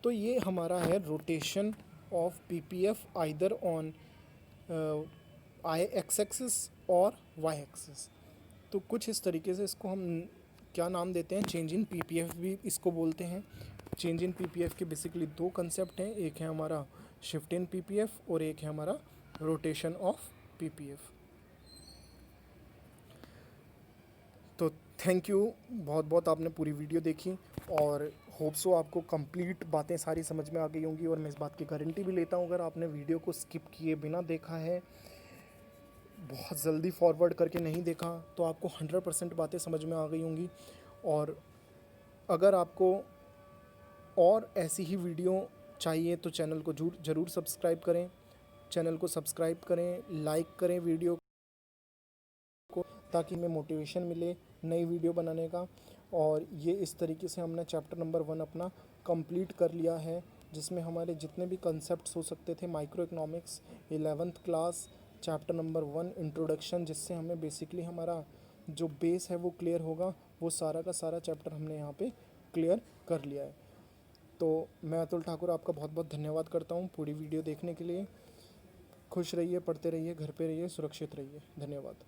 तो ये हमारा है rotation of PPF either on I x axis और वाई एक्सिस। तो कुछ इस तरीके से इसको हम क्या नाम देते हैं, चेंज इन पीपीएफ भी इसको बोलते हैं। चेंज इन पीपीएफ के बेसिकली दो कंसेप्ट हैं, एक है हमारा शिफ्ट इन पीपीएफ और एक है हमारा रोटेशन ऑफ पीपीएफ। तो थैंक यू, बहुत बहुत आपने पूरी वीडियो देखी और होप सो आपको कंप्लीट बातें सारी समझ में आ गई होंगी। और मैं इस बात की गारंटी भी लेता हूँ अगर आपने वीडियो को स्किप किए बिना देखा है, बहुत जल्दी फॉरवर्ड करके नहीं देखा, तो आपको 100% बातें समझ में आ गई होंगी। और अगर आपको और ऐसी ही वीडियो चाहिए तो चैनल को ज़रूर सब्सक्राइब करें, लाइक करें वीडियो को, ताकि हमें मोटिवेशन मिले नई वीडियो बनाने का। और ये इस तरीके से हमने चैप्टर नंबर 1 अपना कंप्लीट कर लिया है, जिसमें हमारे जितने भी कंसेप्ट्स हो सकते थे, micro economics 11th class chapter number 1 introduction, जिससे हमें बेसिकली हमारा जो बेस है वो क्लियर होगा, वो सारा का सारा चैप्टर हमने यहाँ पे क्लियर कर लिया है। तो मैं अतुल ठाकुर आपका बहुत बहुत धन्यवाद करता हूँ पूरी वीडियो देखने के लिए। खुश रहिए, पढ़ते रहिए, घर पे रहिए, सुरक्षित रहिए। धन्यवाद।